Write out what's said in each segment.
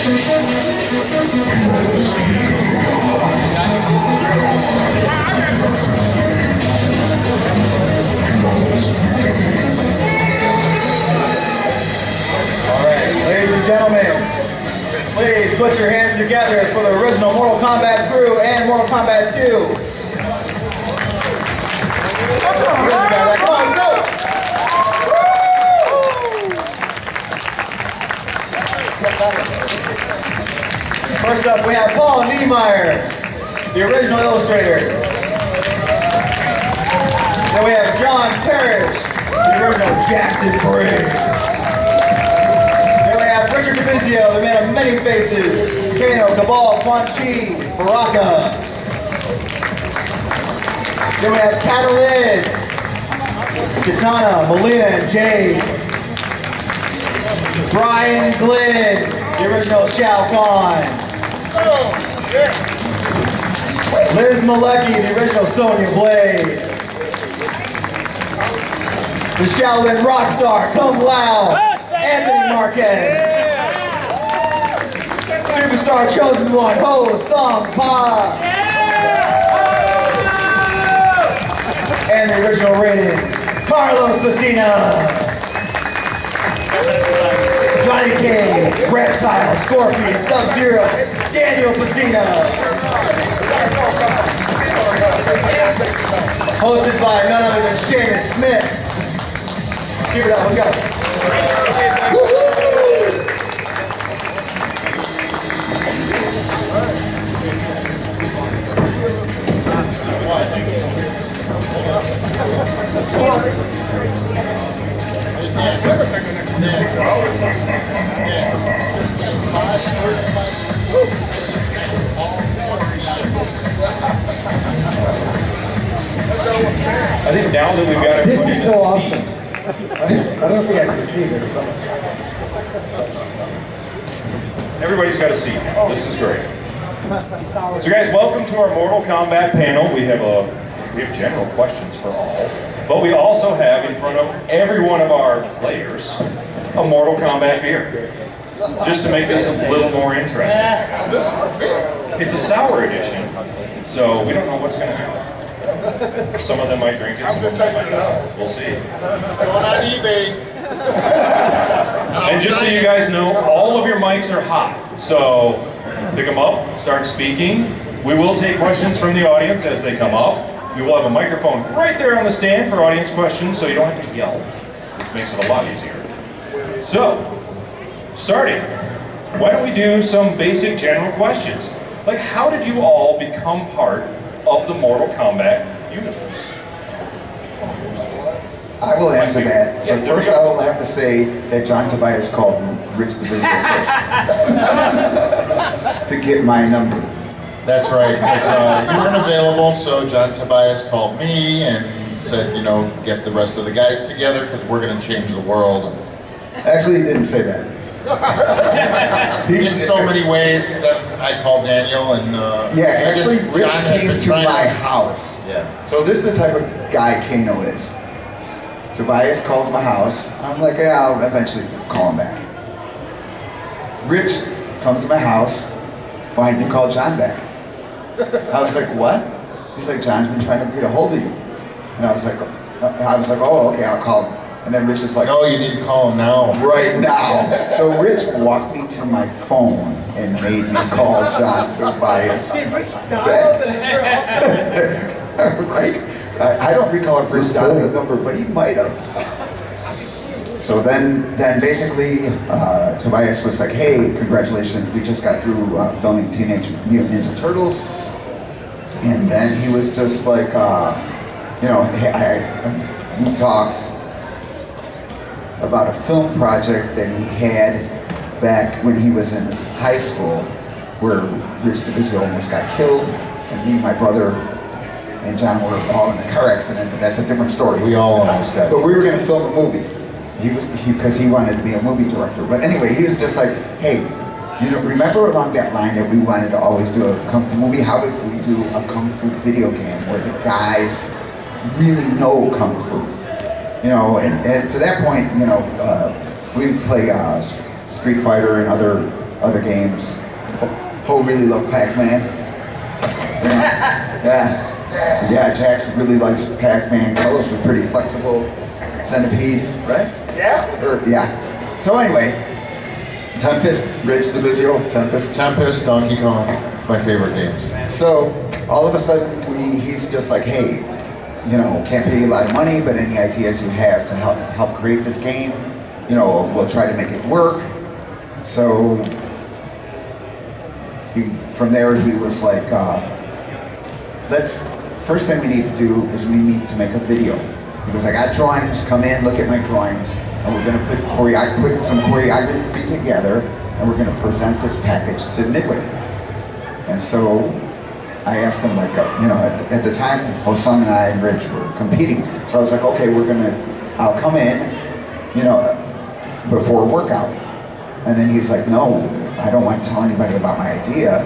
Ladies and gentlemen, please put your hands together for the original Mortal Kombat crew and Mortal Kombat 2. Come on, let's go! First up, we have Paul Niemeyer, the original illustrator. Then we have John Parrish, the original Jackson Briggs. DiVizio, the man of many faces, Kano, Cabal, Quan Chi, Baraka. Then we have Katalin, Katana, Melina, and Jade. Brian Glynn, the original Shao Kahn. Liz Malecki, the original Sonya Blade. The Shaolin Rockstar, Kung Lao, Anthony Marquez. Superstar Chosen One, Sung Pak. And the original rating, Carlos Pesina. Johnny King, Reptile, Scorpion, Sub-Zero, Daniel Pesina. Hosted by none other than Shamus Smith. Give it up, let's go. Woo-hoo! I think now that we've got this is so awesome. I don't know if you guys can see this, but everybody's got a seat now. This is great. So guys, welcome to our Mortal Kombat panel. We have general questions for all, but we also have in front of every one of our players a Mortal Kombat beer, just to make this a little more interesting. This is a beer. It's a sour edition, so we don't know what's going to happen. Some of them might drink it. I'm just checking it out. We'll see. Going on eBay. And just so you guys know, all of your mics are hot, so pick them up, start speaking. We will take questions from the audience as they come up. We will have a microphone right there on the stand for audience questions, so you don't have to yell, which makes it a lot easier. So, starting, why don't we do some basic general questions? Like, how did you all become part of the Mortal Kombat universe? I will answer that, Yeah, but first I will have to say that John Tobias called Rich DiVizio first to get my number. That's right, because you weren't available, so John Tobias called me and said, you know, get the rest of the guys together because we're going to change the world. Actually, he didn't say that. In so many ways that I called Daniel and... yeah, actually, Rich John has came been to trying my house. Yeah. So this is the type of guy Kano is. Tobias calls my house. I'm like, yeah, I'll eventually call him back. Rich comes to my house. Why didn't you call John back? I was like, what? He's like, John's been trying to get a hold of you. And I was like, oh, okay, I'll call him. And then Rich was like, no, you need to call him now. Right now. So Rich walked me to my phone and made me call John Tobias. did Rich dial up the number also? Right? I don't recall if Rich dialed the number, but he might have. So then basically, Tobias was like, hey, congratulations, we just got through filming Teenage Mutant Ninja Turtles. And then he was just like, you know, we talked about a film project that he had back when he was in high school, where Rich DiVizio almost got killed, and me, my brother, and John were all in a car accident, but that's a different story. We all almost got. But we were going to film a movie. Because he wanted to be a movie director. But anyway, he was just like, hey, you know, remember along that line that we wanted to always do a Kung Fu movie? How if we do a Kung Fu video game where the guys really know Kung Fu? You know, and to that point, you know, we play Street Fighter and other other games. Ho really loved Pac-Man. Yeah, Jax really likes Pac-Man. Carlos was pretty flexible. Centipede, right? Yeah. So anyway, Tempest, Rich DiVizio, Tempest, Donkey Kong, my favorite games. So all of a sudden he's just like, hey, you know, can't pay you a lot of money, but any ideas you have to help create this game, you know, we'll try to make it work. So from there he was like, first thing we need to do is we need to make a video. He goes, I got drawings, come in, look at my drawings, and we're gonna put some choreography together, and we're gonna present this package to Midway. And so I asked him, like, you know, at the time, Hosung and I and Rich were competing. So I was like, okay, I'll come in, you know, before workout. And then he's like, no, I don't want to tell anybody about my idea.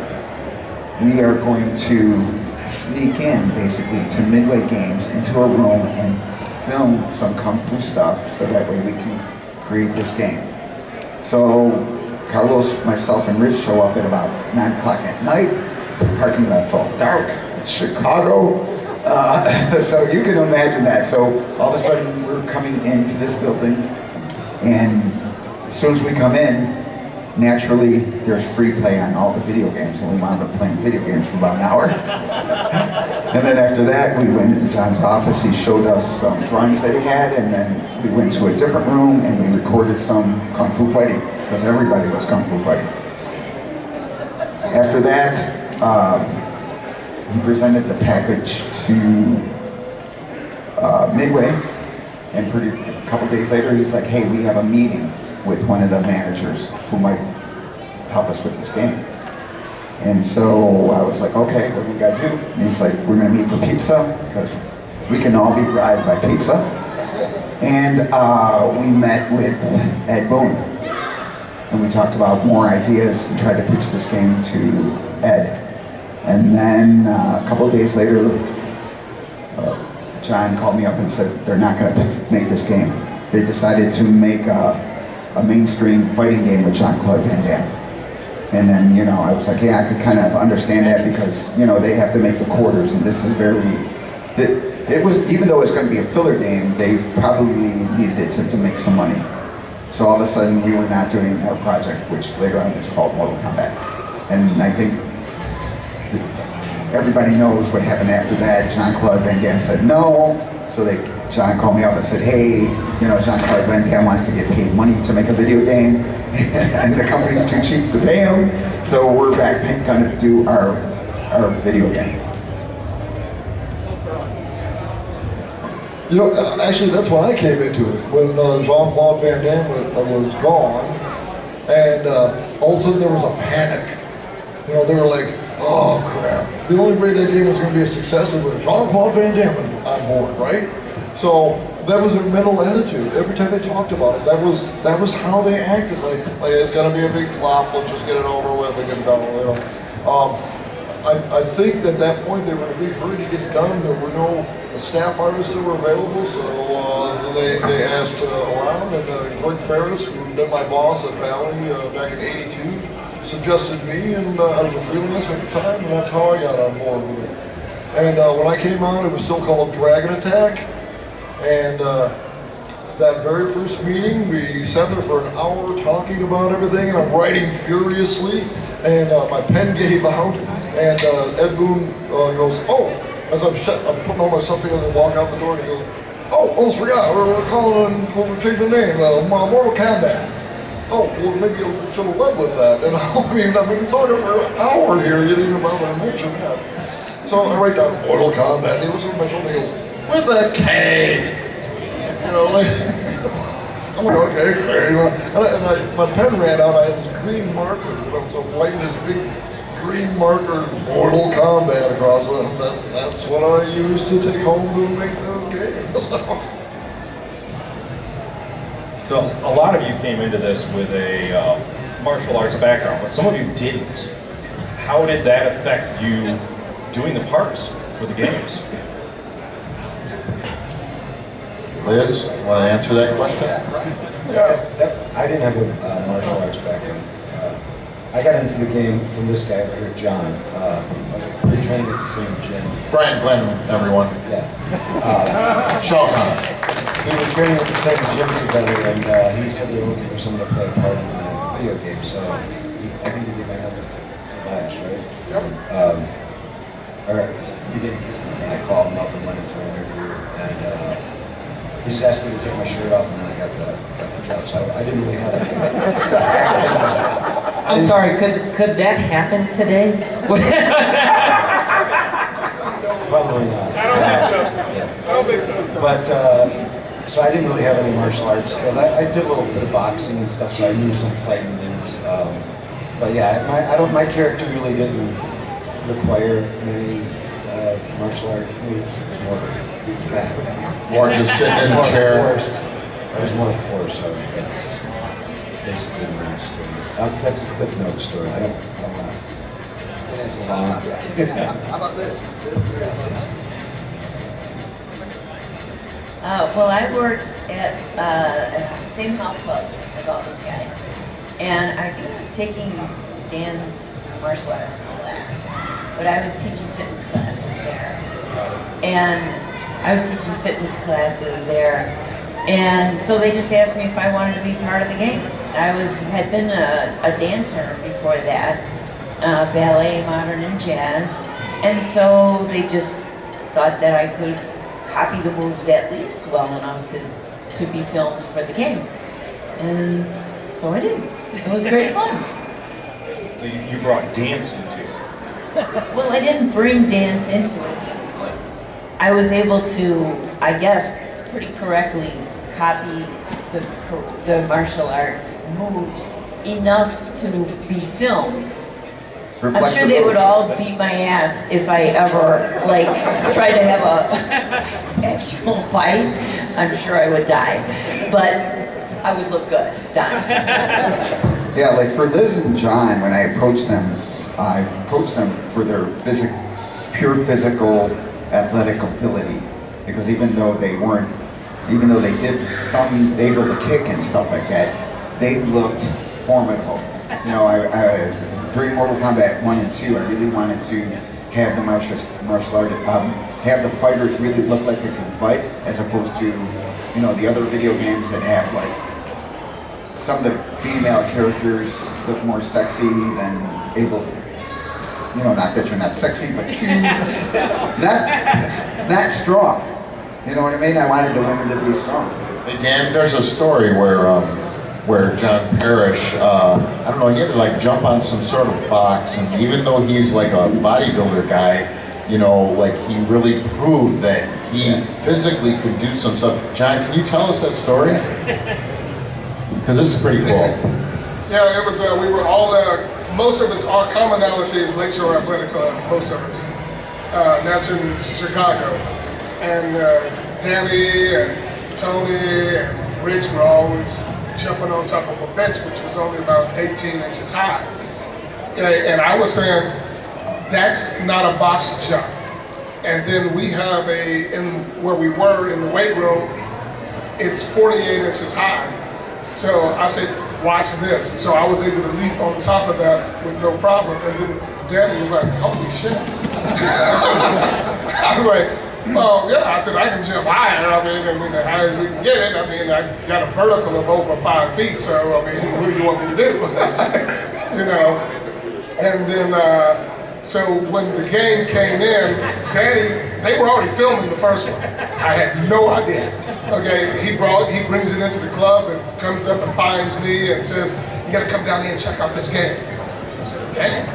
We are going to sneak in, basically, to Midway Games into a room and film some Kung Fu stuff so that way we can create this game. So Carlos, myself, and Rich show up at about 9 o'clock at night. The parking lot's all dark. It's Chicago. So you can imagine that. So all of a sudden we're coming into this building, and as soon as we come in, naturally there's free play on all the video games, and we wound up playing video games for about an hour. And then after that we went into John's office. He showed us some drawings that he had, and then we went to a different room and we recorded some Kung Fu fighting, because everybody was Kung Fu fighting. After that, he presented the package to Midway, and a couple days later he's like, hey, we have a meeting with one of the managers who might help us with this game. And so I was like, okay, what do we gotta do? And he's like, we're gonna meet for pizza, because we can all be bribed by pizza. And we met with Ed Boon, and we talked about more ideas and tried to pitch this game to Ed. And then a couple of days later, John called me up and said they're not going to make this game. They decided to make a mainstream fighting game with Jean-Claude Van Damme. And then, you know, I was like, yeah, I could kind of understand that, because, you know, they have to make the quarters, and this is it was, even though it's going to be a filler game, they probably needed it to make some money. So all of a sudden we were not doing our project, which later on is called Mortal Kombat. And I think everybody knows what happened after that. Jean-Claude Van Damme said no, so John called me up and said, hey, you know, Jean-Claude Van Damme wants to get paid money to make a video game, and the company's too cheap to pay him, so we're back going to do our video game. You know, actually, that's when I came into it, when Jean-Claude Van Damme was gone, and all of a sudden there was a panic. You know, they were like, oh crap, the only way that game was going to be a success was with Jean-Claude Van Damme on board, right? So that was their mental attitude. Every time they talked about it, that was how they acted. Like it's got to be a big flop, let's just get it over with and get it done, you know. I think at that point they were in a big hurry to get it done. There were no staff artists that were available, so they asked around, and Greg Ferris, who had been my boss at Bally back in '82, suggested me, and I was a freelancer at the time, and that's how I got on board with it. And when I came on, it was still called Dragon Attack, and that very first meeting, we sat there for an hour talking about everything, and I'm writing furiously, and my pen gave out, and Ed Boon goes, oh, as I'm putting all my stuff together and walk out the door, and he goes, oh, almost forgot, we're changing the name, Mortal Kombat. Oh, well, maybe you should have led with that. And I mean, I've been talking for an hour here, you didn't even bother to mention that. So I write down Mortal Kombat, and he looks at my shoulder and he goes, with a K. You know, like, I'm like, okay, great. And my pen ran out, I had this green marker, and I was writing this big green marker, Mortal Kombat, across it, and that's what I used to take home to make the game. So a lot of you came into this with a martial arts background, but some of you didn't. How did that affect you doing the parts for the games? Liz, want to answer that question? Yeah, I didn't have a martial arts background. I got into the game from this guy over here, John. We were training at the same gym. Brian Glynn, everyone. Yeah. Shaw Khan. We were training at the same gym together, and he said they were looking for someone to play a part in the video game. So I think he gave my number to Tobias, right? Yep. Or he didn't. And I called him up and went in for an interview, and he just asked me to take my shirt off, and then I got the job. So I didn't really have that. I'm sorry, could that happen today? Probably not. I don't think so. Yeah. I don't think so. But, so I didn't really have any martial arts skills. I did a little bit of boxing and stuff, so I knew some fighting moves. But yeah, my character really didn't require many martial art moves. It was More just sitting in the chair. force. It was more force, so that's basically my story. That's the Cliff Notes story. I don't want to get into a long. How about this? Well, I worked at the same health club as all those guys, and I think I was taking Dan's martial arts class, but I was teaching fitness classes there, and so they just asked me if I wanted to be part of the game. I had been a dancer before that, ballet, modern, and jazz, and so they just thought that I could copy the moves at least well enough to be filmed for the game. And so I did. It was great fun. So you brought dance into it. Well, I didn't bring dance into it. I was able to, I guess, pretty correctly copy the martial arts moves enough to be filmed. I'm sure they would all beat my ass if I ever, tried to have a actual fight. I'm sure I would die, but I would look good dying. Yeah, like for Liz and John, when I approached them for their pure physical athletic ability, because even though they did some able to kick and stuff like that, they looked formidable. You know, during Mortal Kombat 1 and 2, I really wanted to have the martial art, have the fighters really look like they can fight, as opposed to, the other video games that have some of the female characters look more sexy than able, not that you're not sexy, but not strong. You know what I mean? I wanted the women to be strong. Hey Dan, there's a story where John Parrish, I don't know, he had to jump on some sort of box, and even though he's like a bodybuilder guy, he really proved that he physically could do some stuff. John, can you tell us that story? Because this is pretty cool. Yeah, it was, we were all, most of us, our commonality is Lakeshore Athletic Club, most of us. That's in Chicago. And Danny and Tony and Rich were always jumping on top of a bench, which was only about 18 inches high. Okay, and I was saying, that's not a box jump. And then we have where we were in the weight room, it's 48 inches high. So I said, watch this. And so I was able to leap on top of that with no problem. And then Danny was like, holy shit. I was like, well, yeah, I said, I can jump higher. I mean, as high as you can get it. I mean, I got a vertical of over 5 feet, so, I mean, what do you want me to do? And then, so when the game came in, they were already filming the first one. I had no idea. Okay, he brings it into the club and comes up and finds me and says, you gotta come down here and check out this game. I said, game?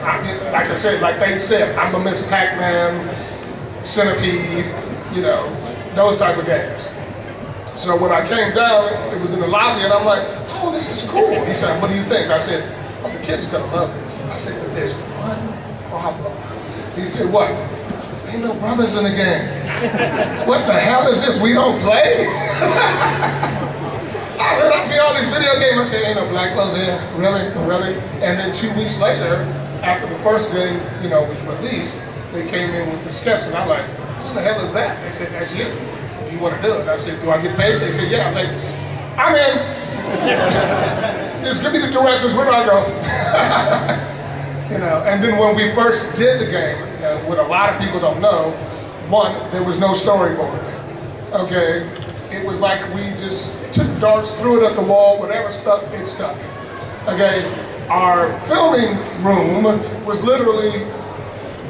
Like I said, like they said, I'm a Miss Pac-Man, Centipede, those type of games. So when I came down, it was in the lobby, and I'm like, oh, this is cool. He said, what do you think? I said, oh, the kids are gonna love this. I said, but there's one problem. He said, what? Ain't no brothers in the game. What the hell is this? We don't play? I said, I see all these video games. I said, ain't no black clothes here. Really? Really? And then 2 weeks later, after the first game, was released, they came in with the sketch, and I'm like, who the hell is that? They said, that's you. If you want to do it. I said, do I get paid? They said, yeah. I'm in. Just give me the directions. Where do I go? You know, and then when we first did the game, what a lot of people don't know, one, there was no storyboard. Okay, it was like we just took darts, threw it at the wall, whatever stuck, it stuck. Okay, our filming room was literally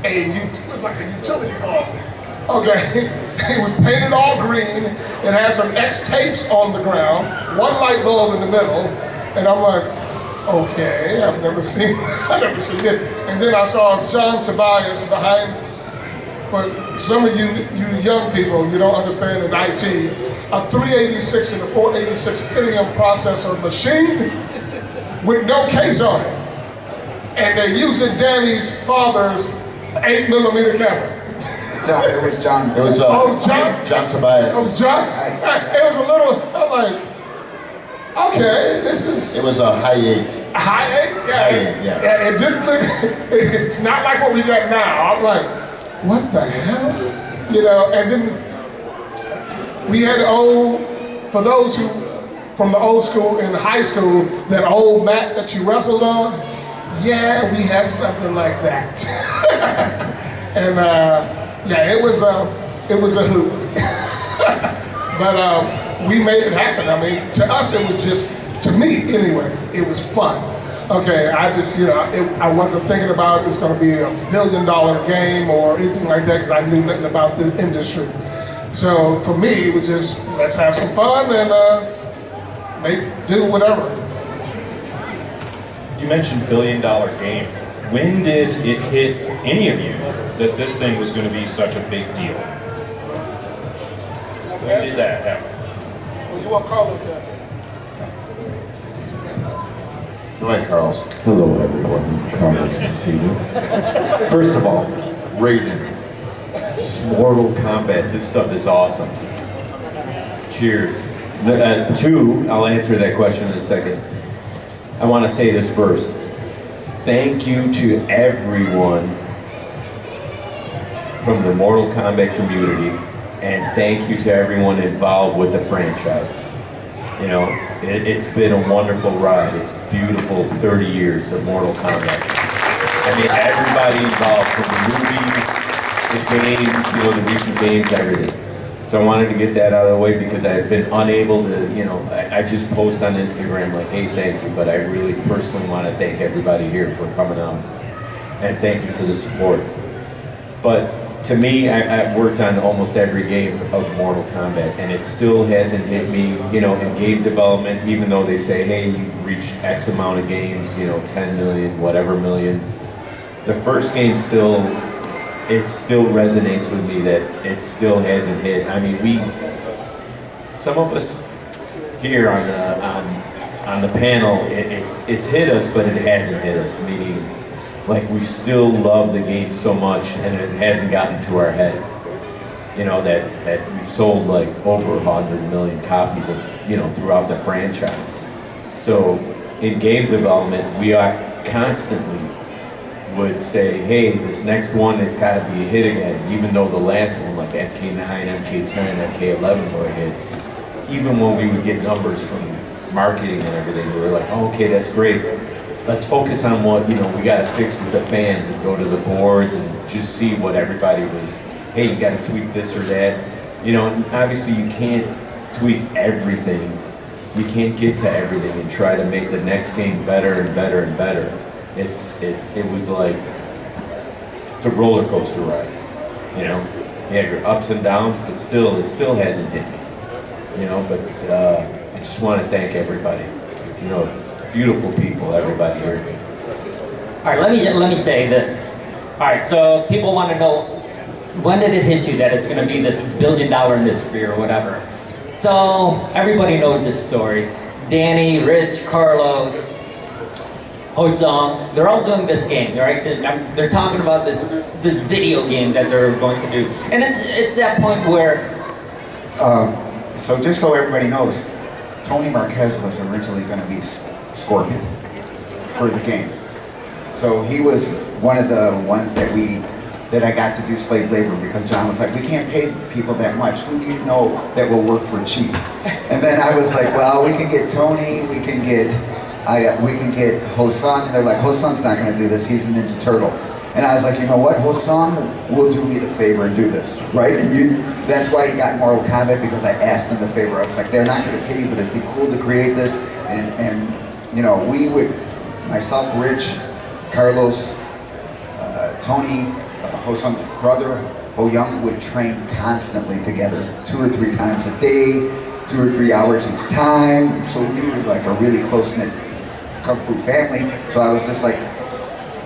it was like a utility closet. Okay, it was painted all green. It had some X tapes on the ground, one light bulb in the middle, and I'm like, okay, I've never seen it. And then I saw John Tobias behind. For some of you young people, you don't understand in IT, a 386 and a 486 Pentium processor machine with no case on it. And they're using Danny's father's 8mm camera. It was John. It was John Tobias. It was John? It was a little, I'm like, okay, this is... It was a high 8. A high 8? Yeah. High 8, yeah. It didn't look, it's not like what we got now. I'm like, what the hell? You know, and then we had for those who, from the old school in high school, that old mat that you wrestled on, yeah, we had something like that. And yeah, it was a hoot. But we made it happen. I mean, to us, it was just, to me anyway, it was fun. Okay, I just, I wasn't thinking about it's going to be $1 billion game or anything like that because I knew nothing about the industry. So for me, it was just, let's have some fun and do whatever. You mentioned $1 billion game. When did it hit any of you that this thing was going to be such a big deal? When did that happen? Well, you want Carlos to answer? Go ahead, Carlos. Hello, everyone. Shamus Smith. First of all, Raiden. Mortal Kombat. This stuff is awesome. Cheers. Two, I'll answer that question in a second. I want to say this first. Thank you to everyone from the Mortal Kombat community, and thank you to everyone involved with the franchise. You know, it's been a wonderful ride. It's beautiful 30 years of Mortal Kombat. I mean, everybody involved, from the movies, the games, the recent games, everything. So I wanted to get that out of the way because I've been unable to, I just post on Instagram like, hey, thank you, but I really personally want to thank everybody here for coming out. And thank you for the support. But to me, I worked on almost every game of Mortal Kombat, and it still hasn't hit me, in game development, even though they say, hey, you've reached X amount of games, 10 million, whatever million. The first game it still resonates with me that it still hasn't hit. I mean, some of us here on the panel, it's hit us, but it hasn't hit us, meaning, like, we still love the game so much and it hasn't gotten to our head. That we've sold like over 100 million copies of, throughout the franchise. So in game development, we are constantly would say, hey, this next one, it's gotta be a hit again, even though the last one, like MK9, MK10, MK11 were a hit. Even when we would get numbers from marketing and everything, we were like, oh, okay, that's great. Let's focus on what, we gotta fix with the fans and go to the boards and just see what everybody was, hey, you gotta tweak this or that. And obviously you can't tweak everything. You can't get to everything and try to make the next game better and better and better. It was like, it's a roller coaster ride. You have your ups and downs, but it still hasn't hit me. But I just want to thank everybody. Beautiful people, everybody here. All right, let me say this. All right, so people want to know, when did it hit you that it's going to be this $1 billion industry or whatever? So everybody knows this story. Danny, Rich, Carlos, Hosung, they're all doing this game, right? They're talking about this video game that they're going to do. And it's that point where... So just so everybody knows, Tony Marquez was originally going to be Scorpion for the game. So he was one of the ones that I got to do slave labor because John was like, we can't pay people that much. Who do you know that will work for cheap? And then I was like, well, we can get Tony, we can get we can get Ho-Sung, and they're like, Ho-Sung's not gonna do this, he's a Ninja Turtle. And I was like, you know what, Ho-Sung will do me the favor and do this, right? And that's why you got Mortal Kombat, because I asked them the favor. I was like, they're not gonna pay you, but it'd be cool to create this. And you know, we would, myself, Rich, Carlos, Tony, Ho-Sung's brother, Ho-Young, would train constantly together, 2 or 3 times a day, 2 or 3 hours each time. So we were like a really close-knit Kung Fu family. So I was just like,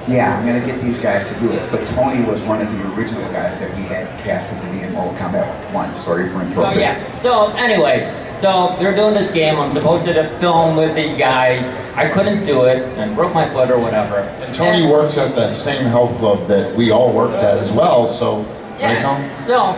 yeah, I'm gonna get these guys to do it. But Tony was one of the original guys that we had casted to be in Mortal Kombat 1. Sorry for interrupting. Oh yeah, so anyway, so they're doing this game, I'm supposed to film with these guys, I couldn't do it, and broke my foot or whatever. And Tony works at the same health club that we all worked at as well, so, yeah, right, Tom? So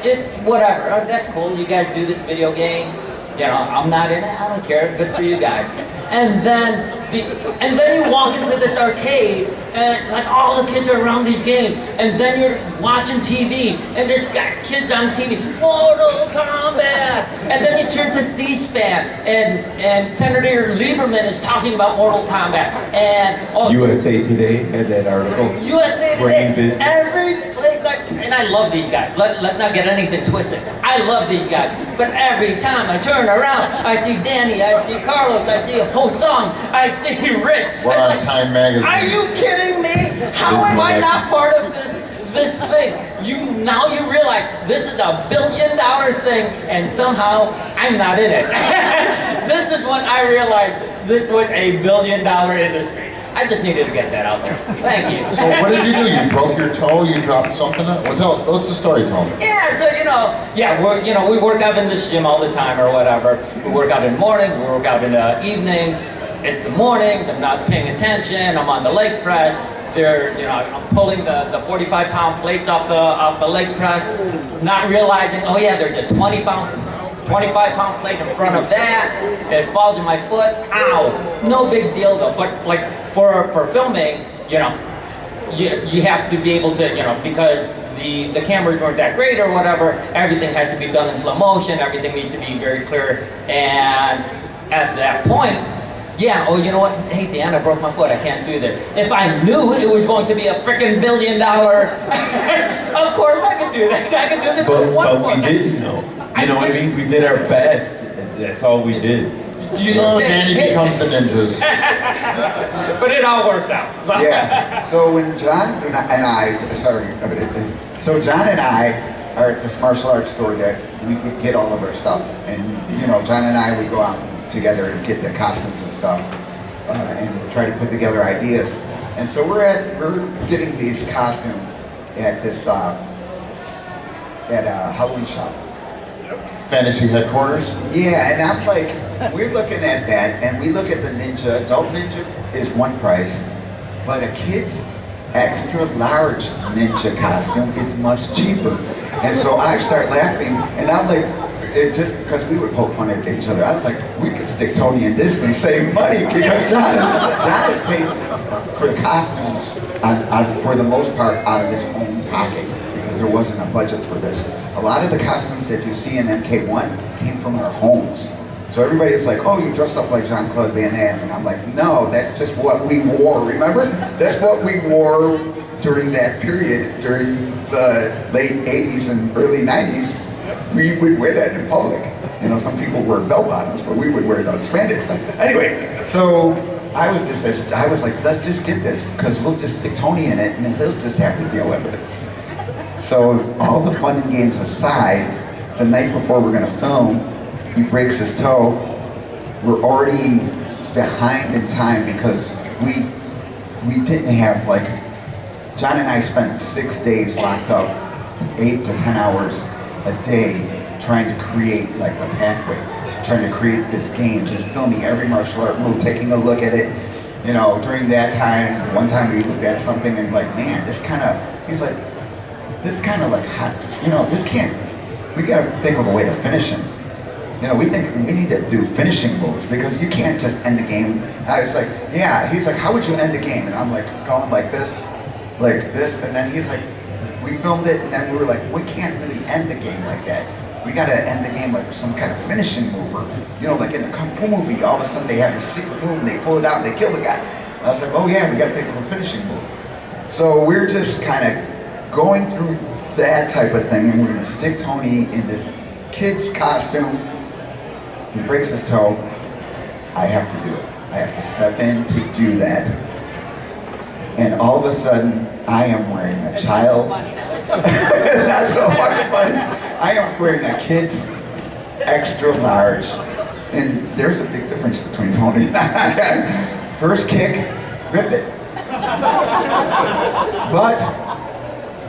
it's whatever, that's cool, you guys do this video game, you know, I'm not in it, I don't care, good for you guys. And then you walk into this arcade and like all the kids are around these games, and then you're watching TV and there's got kids on TV, Mortal Kombat, and then you turn to C-SPAN and Senator Lieberman is talking about Mortal Kombat, and USA Today had that article. USA Brain Today, business. every place, and I love these guys. Let's not get anything twisted. I love these guys, but every time I turn around, I see Danny, I see Carlos, I see Ho-Sung, I see Rick. We're on Time Magazine. Are you kidding me? How am I not part of this thing? Now you realize this is $1 billion thing, and somehow I'm not in it. This is when I realized this was $1 billion industry. I just needed to get that out there. Thank you. So what did you do? You broke your toe? You dropped something? What's the story, Tony? Yeah, so we work out in this gym all the time or whatever. We work out in the morning, we work out in the evening. In the morning, I'm not paying attention, I'm on the leg press. I'm pulling the 45-pound plates off the leg press, not realizing, oh yeah, there's a 25-pound plate in front of that. It falls in my foot. Ow! No big deal though. But like for filming, you have to be able to, because the cameras weren't that great or whatever. Everything has to be done in slow motion. Everything needs to be very clear. And at that point, yeah, oh, you know what? Hey, Dan, I broke my foot. I can't do this. If I knew it was going to be a freaking $1 billion, of course I could do this. I could do this with one foot. But we didn't know. You know what I mean? We did our best. That's all we did. So Danny becomes the ninjas. But it all worked out. Yeah. So when John and I are at this martial arts store that we get all of our stuff, and John and I would go out together and get the costumes and stuff, and try to put together ideas. And so we're getting these costumes at this Halloween shop. Fantasy headquarters? Yeah, and I'm like, we're looking at that, and we look at the ninja. Adult ninja is one price, but a kid's extra large ninja costume is much cheaper. And so I start laughing, and I'm like, just because we would poke fun at each other, I was like, we could stick Tony in this and save money, because John is paid for the costumes for the most part out of his own pocket, because there wasn't a budget for this. A lot of the costumes that you see in MK1 came from our homes. So everybody's like, oh, you dressed up like Jean-Claude Van Damme. And I'm like, no, that's just what we wore, remember? That's what we wore during that period, during the late 80s and early 90s. We would wear that in public. Some people wear bell bottoms, but we would wear those spandex. Anyway, so I was like, let's just get this, because we'll just stick Tony in it, and he'll just have to deal with it. So all the fun and games aside, the night before we're gonna film, he breaks his toe. We're already behind in time because we didn't have, John and I spent 6 days locked up, 8 to 10 hours a day trying to create the pathway, trying to create this game, just filming every martial art move, taking a look at it. During that time, one time we looked at something and man, this kind of we gotta think of a way to finish him. We think we need to do finishing moves, because you can't just end the game. I was like, yeah, he's like, how would you end the game? And I'm like, going like this, and then he's like, we filmed it, and then we were like, we can't really end the game like that. we gotta end the game like some kind of finishing move, or, you know, like in the Kung Fu movie, all of a sudden they have this secret move and they pull it out and they kill the guy. And I was like, oh yeah, we gotta think of a finishing move. So we're just kind of going through that type of thing, and we're gonna stick Tony in this kid's costume. He breaks his toe. I have to do it. I have to step in to do that. And all of a sudden, I am wearing a child's, not so much funny, I am wearing a kid's extra large. And there's a big difference between Tony and I. First kick, rip it. But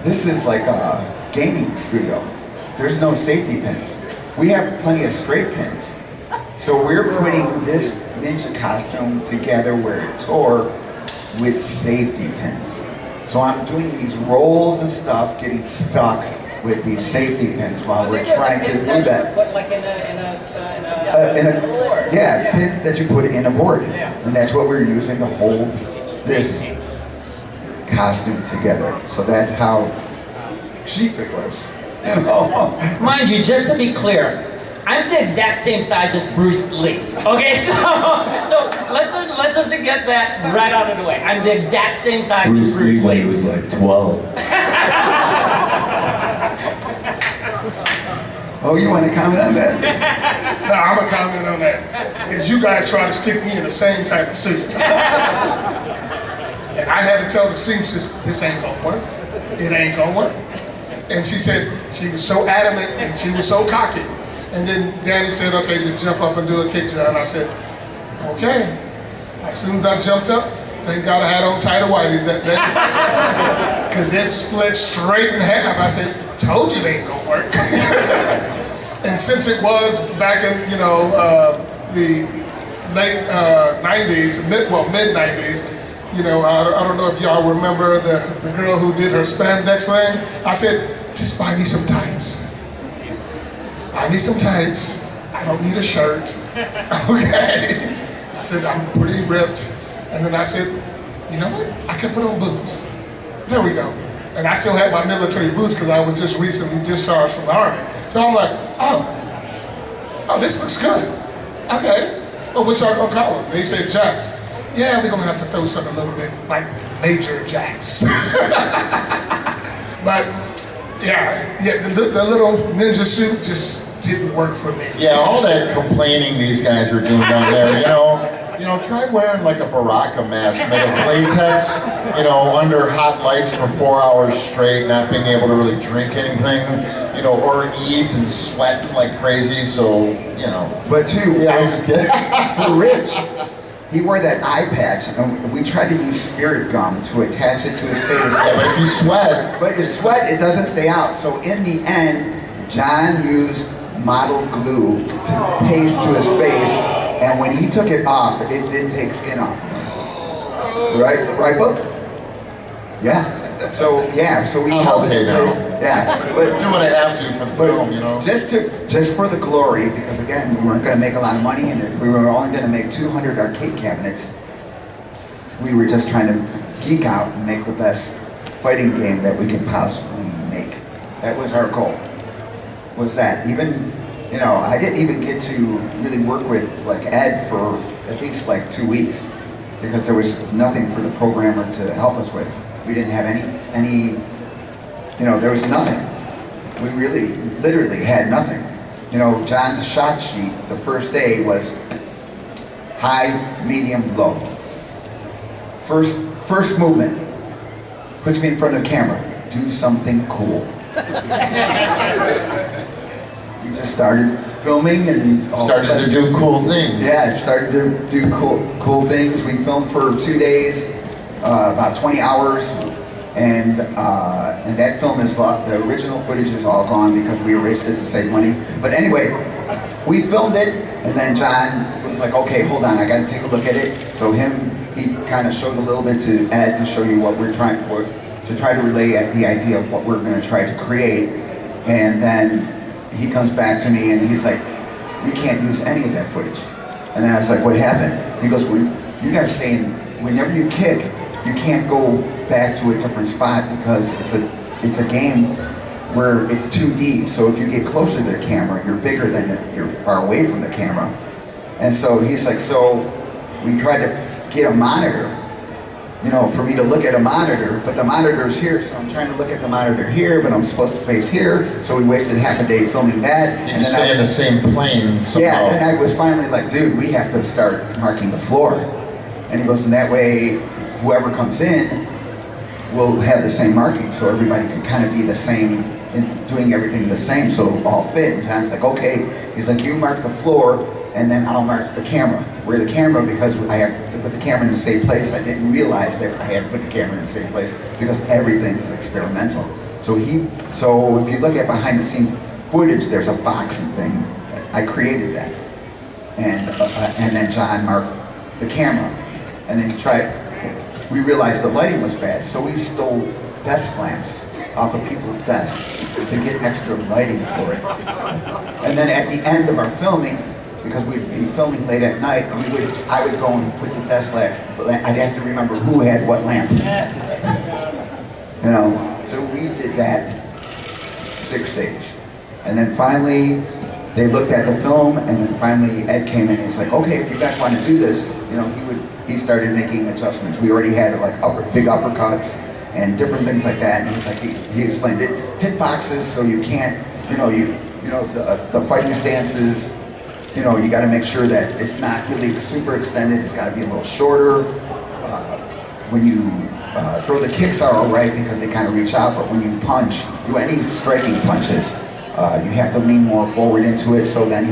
this is like a gaming studio. There's no safety pins. We have plenty of straight pins. So we're putting this ninja costume together where it tore with safety pins. So I'm doing these rolls and stuff, getting stuck with these safety pins while we're trying to do that. But like in a board. Yeah, pins that you put in a board. And that's what we're using to hold this costume together. So that's how cheap it was. You know? Mind you, just to be clear, I'm the exact same size as Bruce Lee. Okay, so let's just get that right out of the way. I'm the exact same size Bruce as Bruce Lee when he Lee. was like 12. Oh, you want to comment on that? No, I'm gonna comment on that. Because you guys try to stick me in the same type of suit. And I had to tell the seamstress, this ain't gonna work. It ain't gonna work. And she said, she was so adamant and she was so cocky. And then Danny said, okay, just jump up and do a kick drum. And I said, okay. As soon as I jumped up, thank God I had on tighter whities that day. Because it split straight in half. I said, told you it ain't gonna work. And since it was back in, you know, the late 90s, mid 90s, you know, I don't know if y'all remember the girl who did her spandex thing. I said, just buy me some tights. Buy me some tights. I don't need a shirt. Okay. I said, I'm pretty ripped. And then I said, you know what? I can put on boots. There we go. And I still had my military boots because I was just recently discharged from the Army. So I'm like, oh, this looks good. Okay. Well, what y'all gonna call them? They said jacks. Yeah, we're gonna have to throw something a little bit like Major Jacks. But yeah, the little ninja suit just didn't work for me. Yeah, all that complaining these guys are doing down there, you know, try wearing like a Baraka mask made of latex, you know, under hot lights for 4 hours straight, not being able to really drink anything, you know, or eat and sweating like crazy, so, you know. But too, Yeah, I'm just kidding. for Rich, he wore that eye patch, and we tried to use spirit gum to attach it to his face. Yeah, but if you sweat. But if you sweat, it doesn't stay out. So in the end, John used model glue to paste to his face, and when he took it off, it did take skin off. Right, Book? Yeah. So we I'm held okay it in now. place. Yeah. But Do what I have to for the film, you know. just for the glory, because again, we weren't going to make a lot of money, and we were only going to make 200 arcade cabinets. We were just trying to geek out and make the best fighting game that we could possibly make. That was our goal. Was that even, you know, I didn't even get to really work with like Ed for at least like 2 weeks because there was nothing for the programmer to help us with. We didn't have any, you know, there was nothing. We really, literally had nothing. You know, John's shot sheet the first day was high, medium, low. First movement, puts me in front of the camera, do something cool. We just started filming and Started to do cool things. Yeah, it started to do cool things. We filmed for 2 days, about 20 hours, and that film is the original footage is all gone because we erased it to save money. But anyway, we filmed it, and then John was like, "Okay, hold on, I got to take a look at it." So he kind of showed a little bit to Ed to show you what we're trying to try to relay the idea of what we're going to try to create, and then he comes back to me and he's like, "We can't use any of that footage." And then I was like, "What happened?" He goes, "Well, you got to stay in. Whenever you kick, you can't go back to a different spot because it's a game where it's 2D. So if you get closer to the camera, you're bigger than if you're far away from the camera. And so he's like, so we tried to get a monitor, you know, for me to look at a monitor, but the monitor's here, so I'm trying to look at the monitor here, but I'm supposed to face here, so we wasted half a day filming that. You can stay in the same plane somehow. Yeah, and I was finally like, dude, we have to start marking the floor. And he goes, and that way, whoever comes in will have the same marking, so everybody could kind of be the same, doing everything the same, so it'll all fit. And John's like, okay. He's like, you mark the floor, and then I'll mark the camera. Where the camera, because I have to put the camera in the same place, I didn't realize that I had to put the camera in the same place because everything is experimental. So if you look at behind the scene footage, there's a boxing thing. I created that. And then John marked the camera. And then we realized the lighting was bad, so we stole desk lamps off of people's desks to get extra lighting for it. And then at the end of our filming, because we'd be filming late at night, I would go and put the desk lamp. I'd have to remember who had what lamp. You know, so we did that 6 days. And then finally, they looked at the film, and then finally Ed came in and he's like, okay, if you guys want to do this, you know, he started making adjustments. We already had like big uppercuts and different things like that. And he's like, he explained it, hitboxes, so you can't, the fighting stances, you know, you got to make sure that it's not really super extended. It's got to be a little shorter. When you throw the kicks are all right because they kind of reach out, but when you punch, do any striking punches, you have to lean more forward into it. So then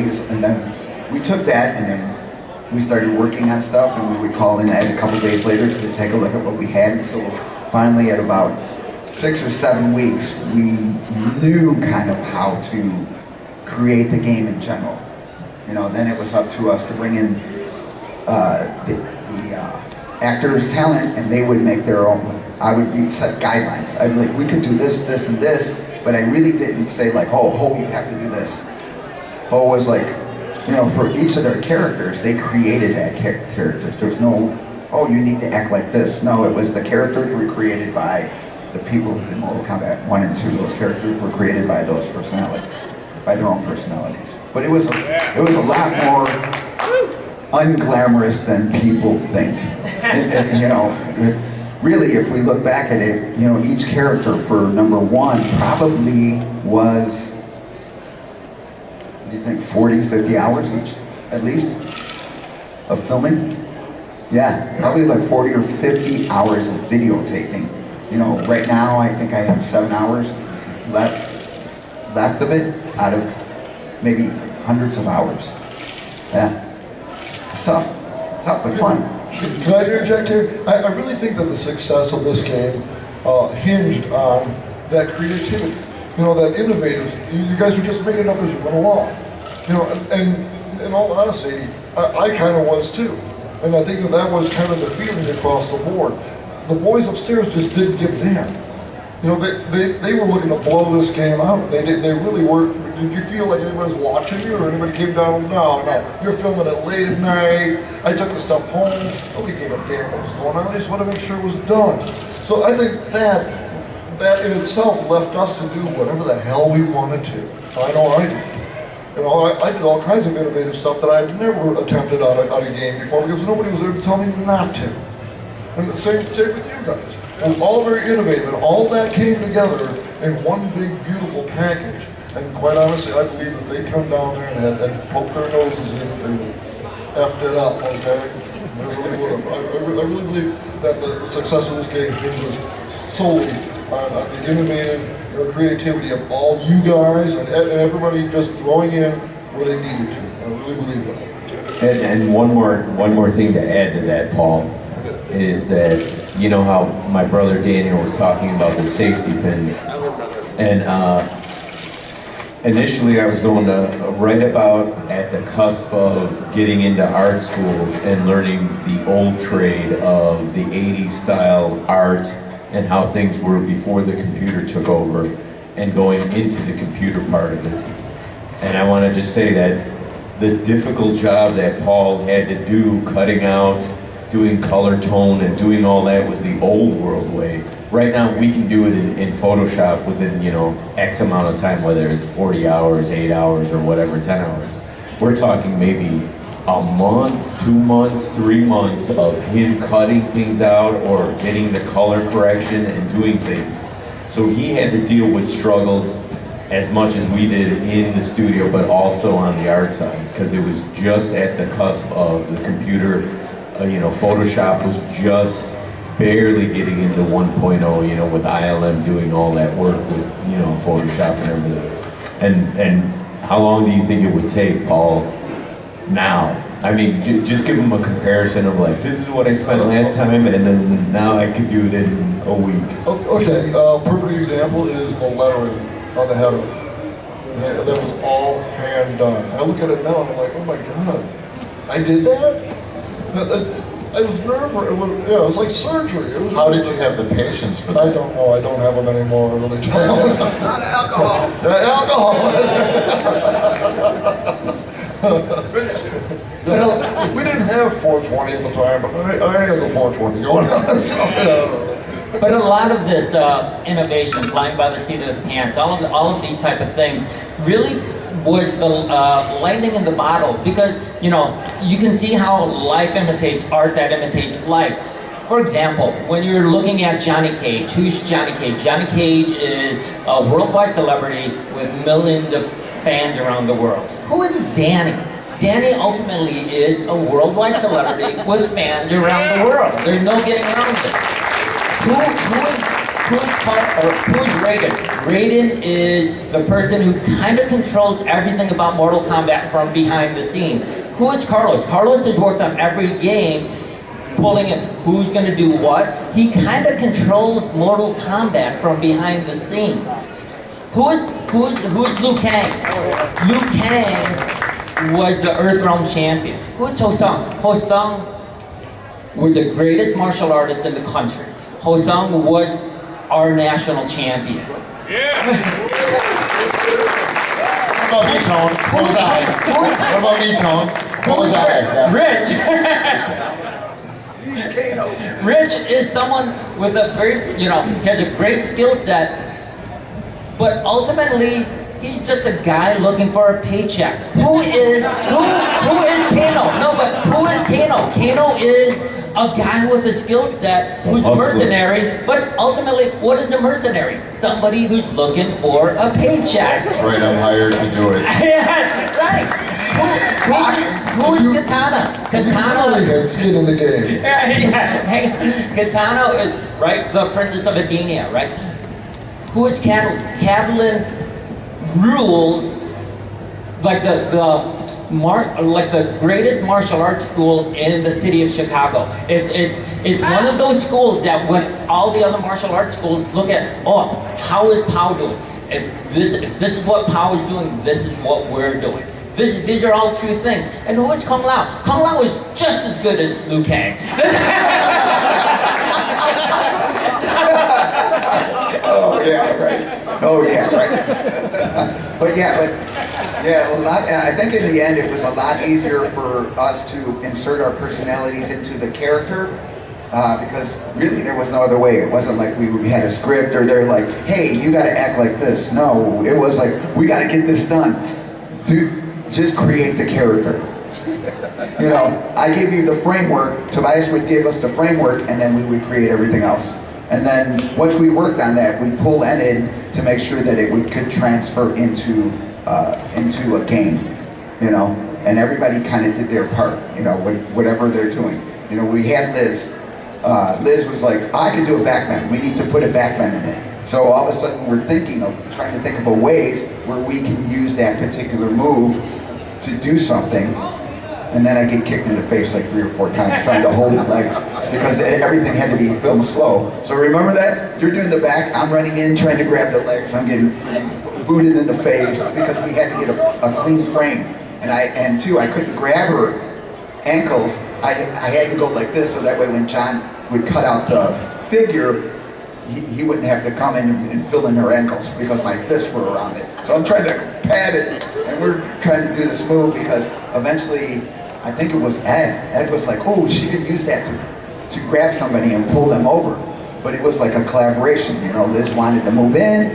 we took that and then we started working on stuff, and we would call in Ed a couple days later to take a look at what we had. Until finally, at about 6 or 7 weeks, we knew kind of how to create the game in general. You know, then it was up to us to bring in the actors' talent, and they would make their own. I would set guidelines. I'd be like, we could do this, this, and this, but I really didn't say like, oh, you have to do this. Ho was like, you know, for each of their characters, they created that characters. There was no, oh, you need to act like this. No, it was the characters were created by the people who did Mortal Kombat 1 and 2. Those characters were created by those personalities, by their own personalities. But it was a lot more unglamorous than people think. You know, really, if we look back at it, you know, each character for number 1 probably was, what do you think, 40, 50 hours each, at least, of filming? Yeah, probably like 40 or 50 hours of videotaping. You know, right now I think I have 7 hours left of it out of maybe hundreds of hours. Yeah, it's tough but fun. Can I interject here? I really think that the success of this game hinged on that creativity. You know, that innovative. You guys were just making it up as you went along. You know, and in all honesty, I kind of was too. And I think that was kind of the feeling across the board. The boys upstairs just didn't give a damn. You know, they were looking to blow this game out. They really weren't. Did you feel like anybody was watching you, or anybody came down? No. You're filming it late at night. I took the stuff home. Nobody gave a damn what was going on. I just wanted to make sure it was done. So I think that in itself left us to do whatever the hell we wanted to. I know I did. You know, I did all kinds of innovative stuff that I had never attempted on a game before because nobody was there to tell me not to. And the same with you guys. It was all very innovative, and all that came together in one big, beautiful package. And quite honestly, I believe if they come down there and had poked their noses in, they would have effed it up, okay? They really would have. I really believe that the success of this game hinges solely on the innovative creativity of all you guys and everybody just throwing in where they needed to. I really believe that. And one more thing to add to that, Paul, is that you know how my brother Daniel was talking about the safety pins, and initially I was going to right about at the cusp of getting into art school and learning the old trade of the 80s style art and how things were before the computer took over and going into the computer part of it. And I want to just say that the difficult job that Paul had to do cutting out, doing color tone and doing all that was the old world way. right now we can do it in Photoshop within, you know, X amount of time, whether it's 40 hours, 8 hours, or whatever, 10 hours. We're talking maybe a month, 2 months, 3 months of him cutting things out or getting the color correction and doing things. So he had to deal with struggles as much as we did in the studio, but also on the art side, because it was just at the cusp of the computer, you know, Photoshop was just barely getting into 1.0, you know, with ILM doing all that work with, you know, Photoshop and everything. And how long do you think it would take, Paul, now? I mean, just give them a comparison of like, this is what I spent last time, and then now I could do it in a week. Okay, perfect example is the lettering on the header. That was all hand done. I look at it now and I'm like, oh my God, I did that? I was nervous. Yeah, it was like surgery. How did you have the patience for that? I don't know. I don't have them anymore. I really don't. It's not alcohol. Alcohol. We didn't have 420 at the time, but I had the 420 going on. So, yeah. But a lot of this innovation, flying by the seat of the pants, all of these type of things, really was the lightning in the bottle, because you know you can see how life imitates art that imitates life. For example, when you're looking at Johnny Cage, who's Johnny Cage? Johnny Cage is a worldwide celebrity with millions of fans around the world. Who is Danny? Danny ultimately is a worldwide celebrity with fans around the world. There's no getting around it. Who's Raiden? Raiden is the person who kind of controls everything about Mortal Kombat from behind the scenes. Who is Carlos? Carlos has worked on every game, pulling in who's going to do what. He kind of controls Mortal Kombat from behind the scenes. Who's Liu Kang? Liu Kang was the Earthrealm champion. Who's Ho-Sung? Ho-Sung was the greatest martial artist in the country. Ho-Sung was our national champion. Yeah. What about me, Tone? What was I? What about me, Tone? What was I? Rich. Rich is someone with a very, you know, has a great skill set, but ultimately he's just a guy looking for a paycheck. Who is Kano? No, but who is Kano? Kano is a guy with a skill set who's mercenary, but ultimately, what is a mercenary? Somebody who's looking for a paycheck. That's right, I'm hired to do it. Yeah, right. Who is Katana? Katana really has skin in the game. Katana is, right, the Princess of Edenia, right? Who is Katalin? Katalin rules like the greatest martial arts school in the city of Chicago. It's one of those schools that when all the other martial arts schools look at, oh, how is Pao doing? If this is what Pao is doing, this is what we're doing. These are all true things. And who is Kung Lao? Kung Lao is just as good as Liu Kang. Oh yeah, right. Oh yeah, right. But I think in the end it was a lot easier for us to insert our personalities into the character because really there was no other way. It wasn't like we had a script or they're like, hey, you got to act like this. No, it was like, we got to get this done. To just create the character. You know, I give you the framework, Tobias would give us the framework, and then we would create everything else. And then once we worked on that, we pull it in to make sure that we could transfer into a game, you know. And everybody kind of did their part, you know, whatever they're doing. You know, we had Liz. Liz was like, I could do a backbend. We need to put a backbend in it. So all of a sudden we're trying to think of ways where we can use that particular move to do something. And then I get kicked in the face like 3 or 4 times trying to hold the legs because everything had to be filmed slow. So remember that? You're doing the back, I'm running in trying to grab the legs, I'm getting booted in the face because we had to get a clean frame. And two, I couldn't grab her ankles. I had to go like this so that way when John would cut out the figure, he wouldn't have to come in and fill in her ankles because my fists were around it. So I'm trying to pad it, and we're trying to do this move because eventually, I think it was Ed. Ed was like, oh, she could use that to grab somebody and pull them over. but it was like a collaboration. You know, Liz wanted to move in.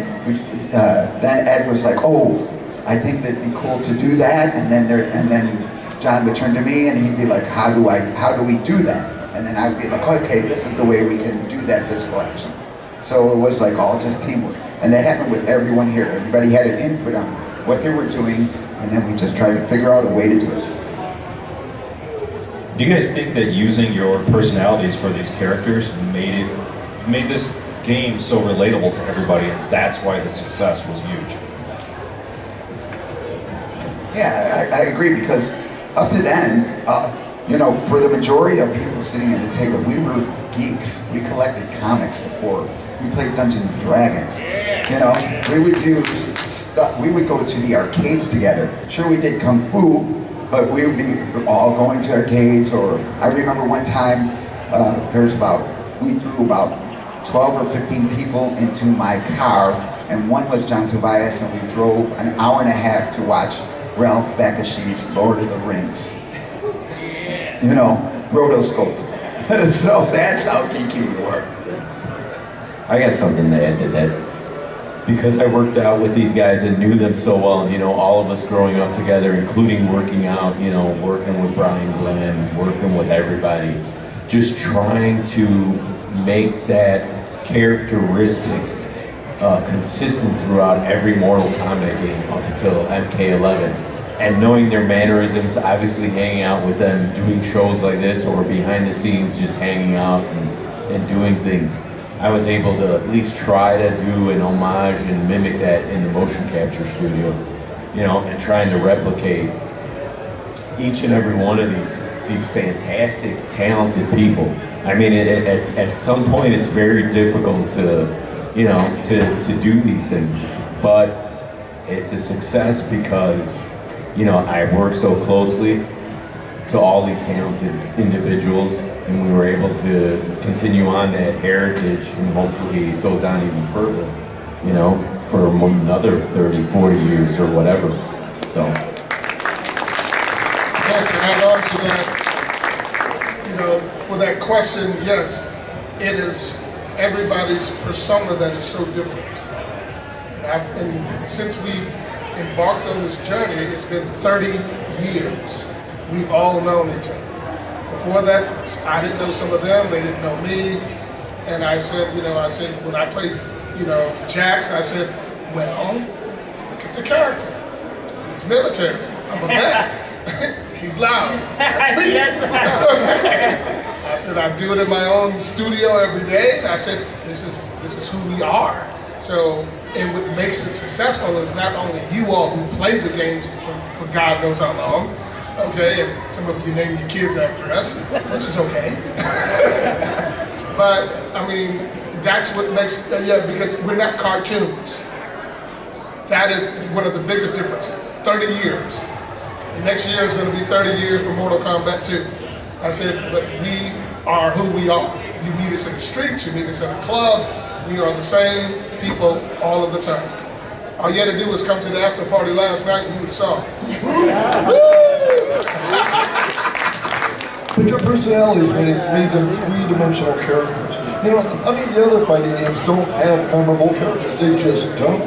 Then Ed was like, oh, I think that'd be cool to do that. And then John would turn to me and he'd be like, how do we do that? And then I'd be like, okay, this is the way we can do that physical action. So it was like all just teamwork. And that happened with everyone here. Everybody had an input on what they were doing, and then we just tried to figure out a way to do it. Do you guys think that using your personalities for these characters made this game so relatable to everybody, and that's why the success was huge? Yeah, I agree, because up to then, you know, for the majority of people sitting at the table, we were geeks. We collected comics before. We played Dungeons and Dragons. You know, we would do stuff. We would go to the arcades together. Sure, we did kung fu, but we would be all going to arcades. Or I remember one time, we threw about 12 or 15 people into my car, and one was John Tobias, and we drove an hour and a half to watch Ralph Bakashi's Lord of the Rings. You know, rotoscoped. So that's how geeky we were. I got something to add to that. Because I worked out with these guys and knew them so well, you know, all of us growing up together, including working out, you know, working with Brian, Glynn, working with everybody, just trying to make that characteristic consistent throughout every Mortal Kombat game up until MK11. And knowing their mannerisms, obviously hanging out with them, doing shows like this, or behind the scenes just hanging out and doing things. I was able to at least try to do an homage and mimic that in the motion capture studio, you know, and trying to replicate each and every one of these fantastic, talented people. I mean, at some point it's very difficult to, you know, to do these things, but it's a success because, you know, I worked so closely to all these talented individuals, and we were able to continue on that heritage, and hopefully it goes on even further, you know, for another 30, 40 years or whatever, so. Yeah, to add on to that, you know, for that question, yes, it is everybody's persona that is so different. And since we've embarked on this journey, it's been 30 years. We've all known each other. Before that, I didn't know some of them, they didn't know me. And I said, when I played, Jax, I said, well, look at the character. He's military. I'm a vet. He's loud. That's me. I said, I do it in my own studio every day. And I said, this is who we are. So, and what makes it successful is not only you all who played the games for God knows how long, okay, and some of you named your kids after us, which is okay. But, I mean, that's what makes, because we're not cartoons. That is one of the biggest differences, 30 years. And next year is going to be 30 years for Mortal Kombat 2. I said, but we are who we are. You meet us in the streets, you meet us at a club, we are the same people all of the time. All you had to do was come to the after party last night and you would have saw. But your personalities made them three-dimensional characters. You know, I mean, the other fighting games don't have memorable characters. They just don't.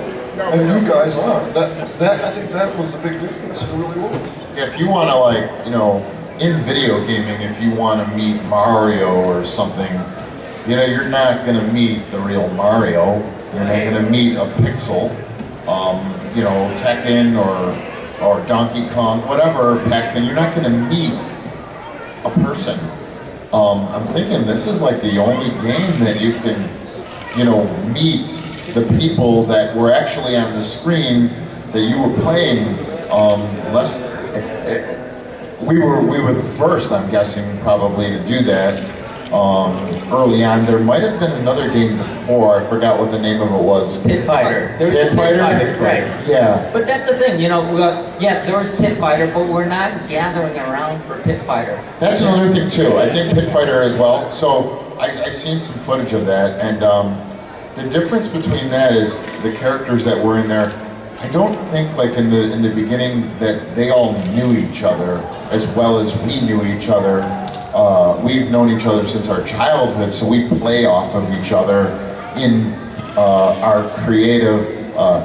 And you guys are. I think that was the big difference. It really was. If you want to, like, in video gaming, if you want to meet Mario or something, you're not going to meet the real Mario. You're not going to meet a Pixel, Tekken or Donkey Kong, whatever, Pac-Man. You're not going to meet a person. I'm thinking this is like the only game that you can, meet the people that were actually on the screen that you were playing. Unless we were the first, I'm guessing, probably to do that. Early on, there might have been another game before. I forgot what the name of it was. Pit Fighter. Pit Fighter, right? Yeah. But that's the thing, there was Pit Fighter, but we're not gathering around for Pit Fighter. That's another thing too. I think Pit Fighter as well. So I've seen some footage of that, and the difference between that is the characters that were in there. I don't think, like in the beginning, that they all knew each other as well as we knew each other. we've known each other since our childhood, so we play off of each other in our creative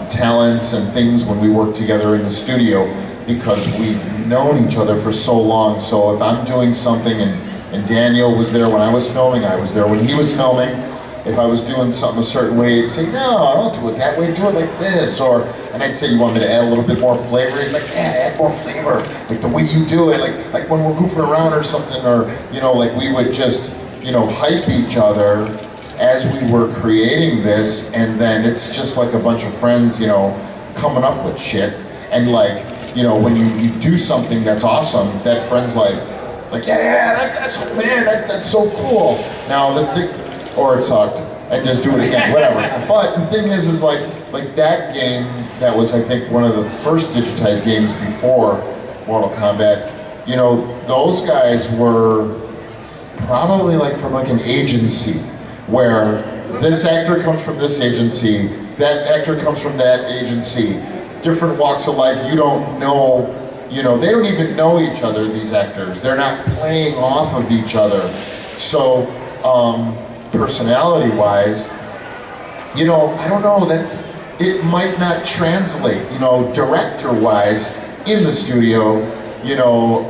talents and things when we work together in the studio, because we've known each other for so long. So if I'm doing something and Daniel was there when I was filming, I was there when he was filming. If I was doing something a certain way, he'd say, no, don't do it that way, do it like this. And I'd say, you want me to add a little bit more flavor? He's like, yeah, add more flavor. Like the way you do it, like when we're goofing around or something, or, you know, like we would just, you know, hype each other as we were creating this. And then it's just like a bunch of friends, you know, coming up with shit. And like, you know, when you do something that's awesome, that friend's like, yeah, that's so cool. Now the thing, or it sucked, and just do it again, whatever. But the thing is like that game, that was, I think, one of the first digitized games before Mortal Kombat, you know, those guys were probably like from like an agency, where this actor comes from this agency, that actor comes from that agency, different walks of life, you don't know, you know, they don't even know each other, these actors. They're not playing off of each other. So, personality-wise, you know, I don't know, it might not translate, you know, director-wise in the studio, you know,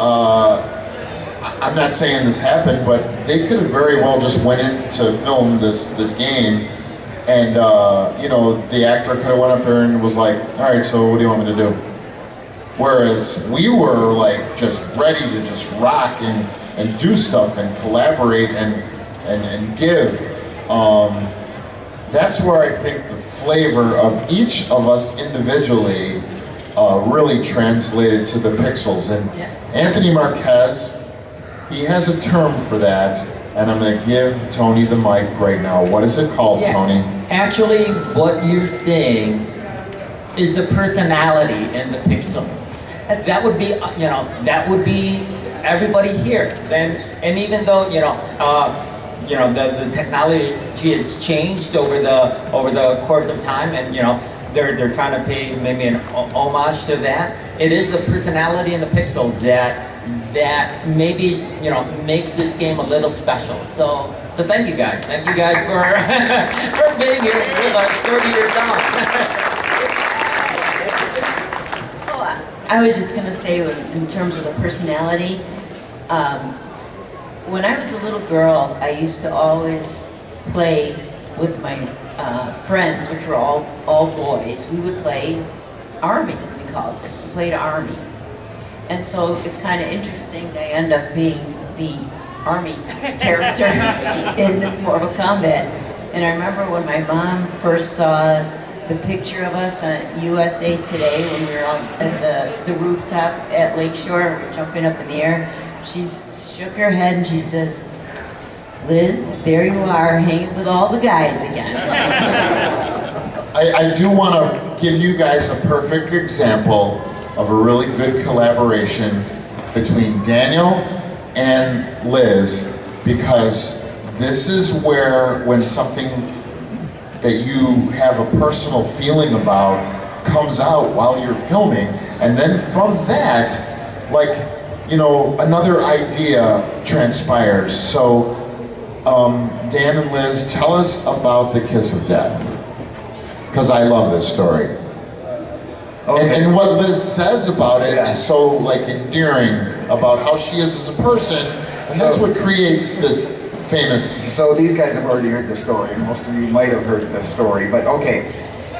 I'm not saying this happened, but they could have very well just went in to film this game, and, you know, the actor could have went up there and was like, all right, so what do you want me to do? Whereas we were like just ready to just rock and do stuff and collaborate and give. That's where I think the flavor of each of us individually really translated to the pixels. And Anthony Marquez, he has a term for that, and I'm going to give Tony the mic right now. What is it called, Tony? Actually, what you're saying is the personality in the pixels. That would be, you know, that would be everybody here. And even though, you know, the technology has changed over the course of time, and you know, they're trying to pay maybe an homage to that. It is the personality in the pixels that maybe, you know, makes this game a little special. So thank you guys. Thank you guys for being here with us 30 years on. I was just going to say, in terms of the personality, when I was a little girl, I used to always play with my friends, which were all boys. We would play Army, we called it. We played Army. And so it's kind of interesting to end up being the Army character in Mortal Kombat. And I remember when my mom first saw the picture of us on USA Today when we were on at the rooftop at Lakeshore, we were jumping up in the air. She shook her head and she says, Liz, there you are hanging with all the guys again. I do want to give you guys a perfect example of a really good collaboration between Daniel and Liz, because this is where, when something that you have a personal feeling about comes out while you're filming, and then from that, like, you know, another idea transpires. So, Dan and Liz, tell us about the Kiss of Death, because I love this story. Okay. And what Liz says about it is so like endearing about how she is as a person, and that's what creates this famous. So these guys have already heard the story, and most of you might have heard the story. But okay,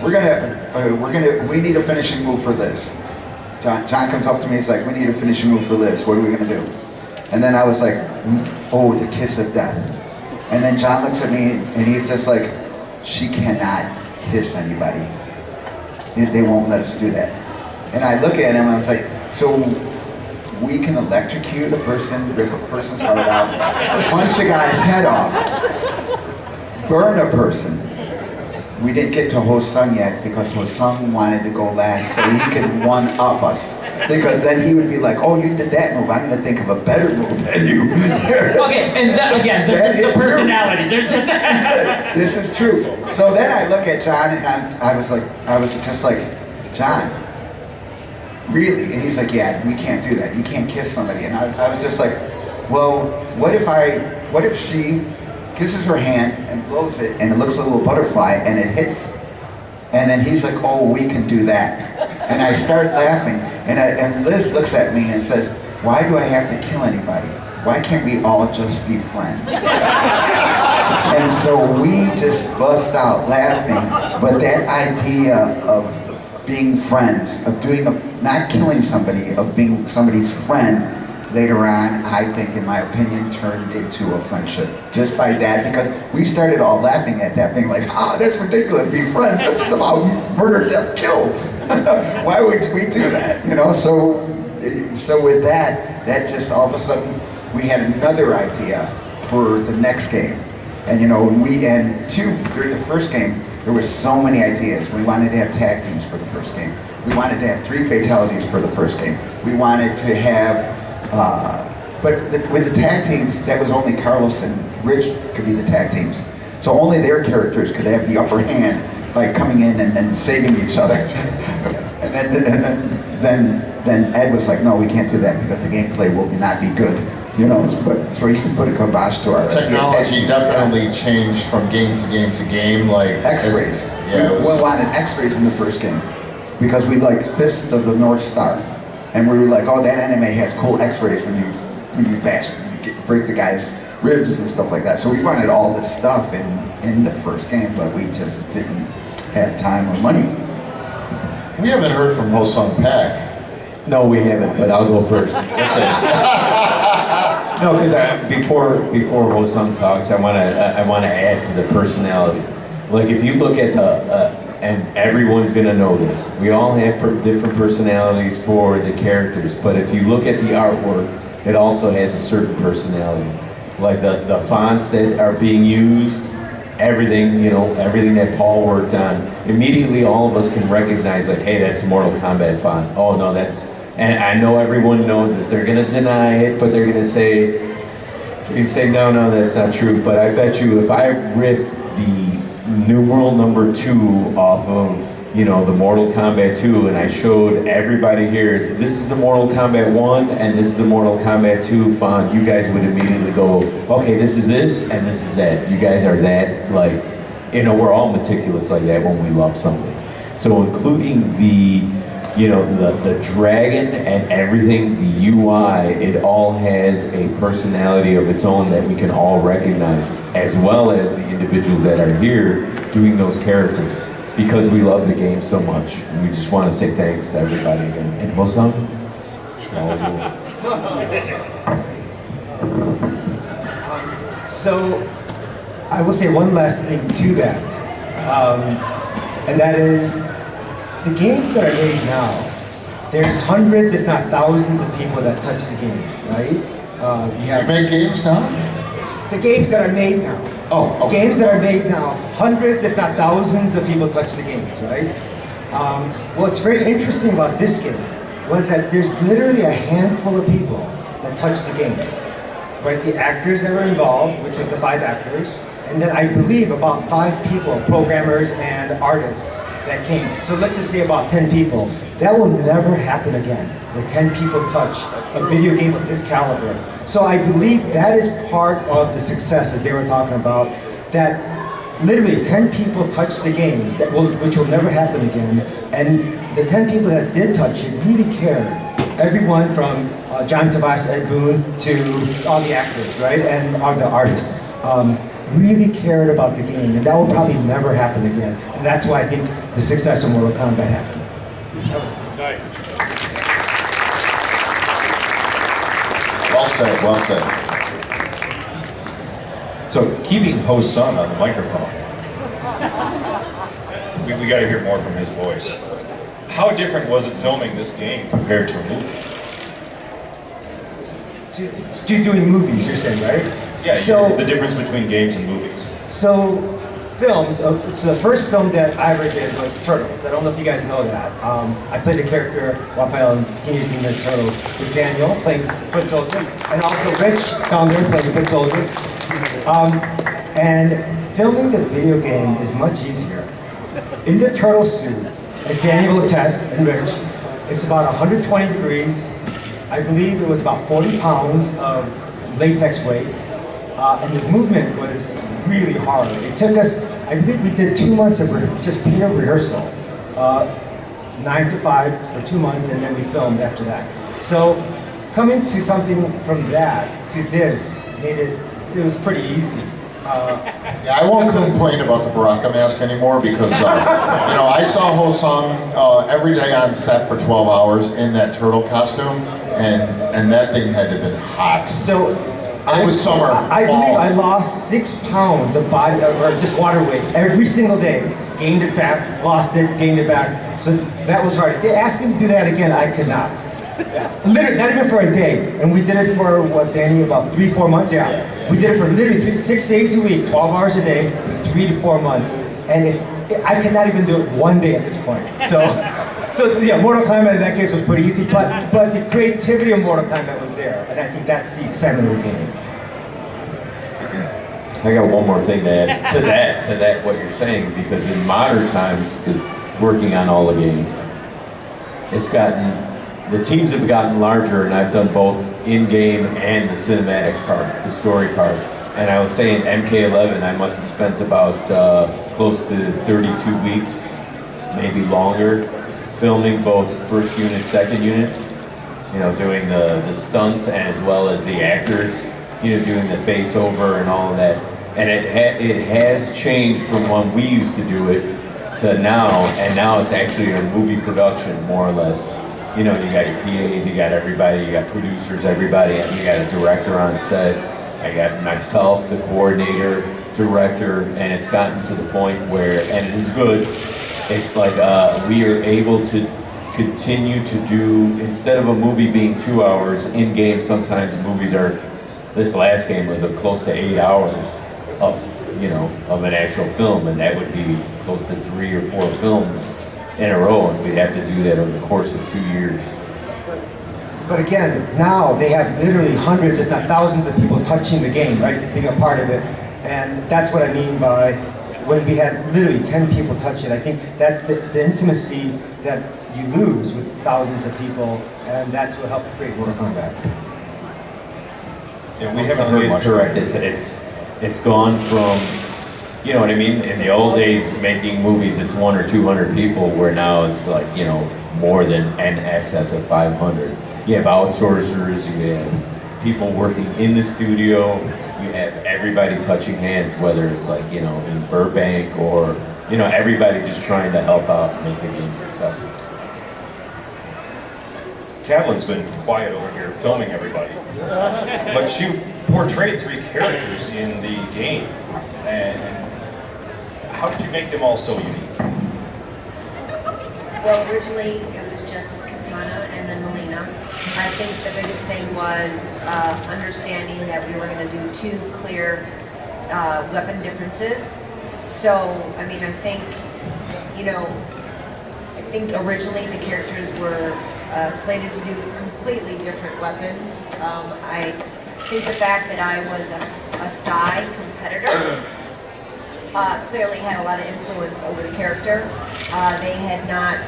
we need a finishing move for Liz. John comes up to me, he's like, we need a finishing move for Liz. What are we gonna do? And then I was like, oh, the Kiss of Death. And then John looks at me and he's just like, she cannot kiss anybody. They won't let us do that. And I look at him and I was like, so we can electrocute a person, rip a person's heart out, punch a guy's head off, burn a person. We didn't get to Ho-Sung yet because Ho-Sung wanted to go last so he could one-up us. Because then he would be like, oh, you did that move, I'm gonna think of a better move than you. Okay, and that, again, this is the personality. There's just This is true. So then I look at John and I was just like, John, really? And he's like, yeah, we can't do that. You can't kiss somebody. And I was just like, well, what if she kisses her hand and blows it and it looks like a little butterfly and it hits, and then he's like, oh, we can do that. And I start laughing, and Liz looks at me and says, why do I have to kill anybody? Why can't we all just be friends? And so we just bust out laughing, but that idea of being friends, of not killing somebody, of being somebody's friend, later on, I think, in my opinion, turned into a friendship. Just by that, because we started all laughing at that, being like, that's ridiculous, be friends, this is about murder, death, kill. Why would we do that? You know, so with that just all of a sudden, we had another idea for the next game. And you know, during the first game, there were so many ideas. We wanted to have tag teams for the first game. We wanted to have 3 fatalities for the first game. We wanted to have, with the tag teams, that was only Carlos and Rich could be the tag teams. So only their characters could have the upper hand by coming in and then saving each other. And then Ed was like, no, we can't do that because the gameplay will not be good. You know, but so you can put a kibosh to our technology. Definitely changed from game to game to game. Like X-rays. Yeah, we wanted X-rays in the first game because we liked Fist of the North Star, and we were like, oh, that anime has cool X-rays when you bash, break the guy's ribs and stuff like that. So we wanted all this stuff in the first game, but we just didn't have time or money. We haven't heard from Sung Pak. No, we haven't, but I'll go first. No, because before Ho-Sung talks, I want to add to the personality. Like if you look at and everyone's gonna know this. We all have different personalities for the characters, but if you look at the artwork, it also has a certain personality. Like the fonts that are being used, everything that Paul worked on. Immediately, all of us can recognize like, hey, that's a Mortal Kombat font. Oh no, that's. And I know everyone knows this. They're gonna deny it, but they're gonna say, no, that's not true. But I bet you if I ripped the numeral number 2 off of, the Mortal Kombat 2, and I showed everybody here, this is the Mortal Kombat 1, and this is the Mortal Kombat 2 font, you guys would immediately go, okay, this is this, and this is that. You guys are that, like, we're all meticulous like that when we love something. So including the dragon and everything, the UI, it all has a personality of its own that we can all recognize, as well as the individuals that are here doing those characters, because we love the game so much. And we just want to say thanks to everybody again. And Ho-Sung? So, I will say one last thing to that, and that is, the games that are made now, there's hundreds, if not thousands, of people that touch the game, right? You make games now? The games that are made now. Oh, okay. Games that are made now, hundreds, if not thousands, of people touch the games, right? What's very interesting about this game was that there's literally a handful of people that touch the game, right? The actors that were involved, which was the 5 actors, and then I believe about 5 people, programmers and artists, that came. So let's just say about 10 people. That will never happen again, where 10 people touch a video game of this caliber. So I believe that is part of the successes they were talking about, that literally 10 people touched the game, which will never happen again. And the 10 people that did touch it really cared. Everyone from John Tobias, Ed Boon, to all the actors, right? And all the artists. Really cared about the game, and that will probably never happen again. And that's why I think the success of Mortal Kombat happened. Nice. Well said, well said. So keeping Ho-Sung on the microphone, we got to hear more from his voice. How different was it filming this game compared to a movie? Doing movies, you're saying, right? Yeah, so, the difference between games and movies. So, films, so the first film that I ever did was Turtles. I don't know if you guys know that. I played the character Raphael in Teenage Mutant Ninja Turtles with Daniel playing the foot soldier, and also Rich down there playing the foot soldier. And filming the video game is much easier. In the turtle suit, as Daniel will attest, and Rich, it's about 120 degrees. I believe it was about 40 pounds of latex weight, and the movement was really hard. It took us, I believe we did 2 months of just pure rehearsal, 9 to 5 for 2 months, and then we filmed after that. So coming to something from that to this made it was pretty easy. Yeah, I won't complain about the Baraka mask anymore because, you know, I saw Ho-Sung every day on set for 12 hours in that turtle costume, and that thing had to have been hot. So it was summer, I fall. believe I lost 6 pounds of body, or just water weight every single day. Gained it back, lost it, gained it back. So that was hard. If they asked me to do that again, I could not. Literally, not even for a day. And we did it for, what, Danny, about 3-4 months? Yeah. We did it for literally 6 days a week, 12 hours a day, 3 to 4 months. And I could not even do it one day at this point. So yeah, Mortal Kombat in that case was pretty easy, but the creativity of Mortal Kombat was there. And I think that's the excitement of the game. I got one more thing to add to that what you're saying, because in modern times, because working on all the games, the teams have gotten larger, and I've done both in-game and the cinematics part, the story part. And I was saying MK11, I must have spent about close to 32 weeks, maybe longer, filming both first unit, second unit, you know, doing the stunts as well as the actors, you know, doing the face over and all of that. And it has changed from when we used to do it to now, and now it's actually a movie production, more or less. You know, you got your PAs, you got everybody, you got producers, everybody, you got a director on set. I got myself, the coordinator, director, and it's gotten to the point where, and it is good, it's like we are able to continue to do, instead of a movie being 2 hours, in game sometimes movies are, this last game was close to 8 hours of, you know, of an actual film, and that would be close to 3 or 4 films in a row, and we'd have to do that over the course of 2 years. But again, now they have literally hundreds, if not thousands of people touching the game, right? Being a part of it. And that's what I mean by when we had literally 10 people touch it. I think that's the intimacy that you lose with thousands of people, and that's what helped create Mortal Kombat. Yeah, we haven't heard much. Correct. It's gone from, you know what I mean? In the old days, making movies, it's 100 or 200 people, where now it's like, you know, more than in excess of 500. You have outsourcers, you have people working in the studio, you have everybody touching hands, whether it's like, you know, in Burbank or, you know, everybody just trying to help out and make the game successful. Katalin's been quiet over here filming everybody, but you portrayed 3 characters in the game, and how did you make them all so unique? Well, originally it was just Katana and then Melina. I think the biggest thing was understanding that we were going to do 2 clear weapon differences. So, I mean, I think, you know, originally the characters were slated to do completely different weapons. I think the fact that I was a Psy competitor clearly had a lot of influence over the character. They had not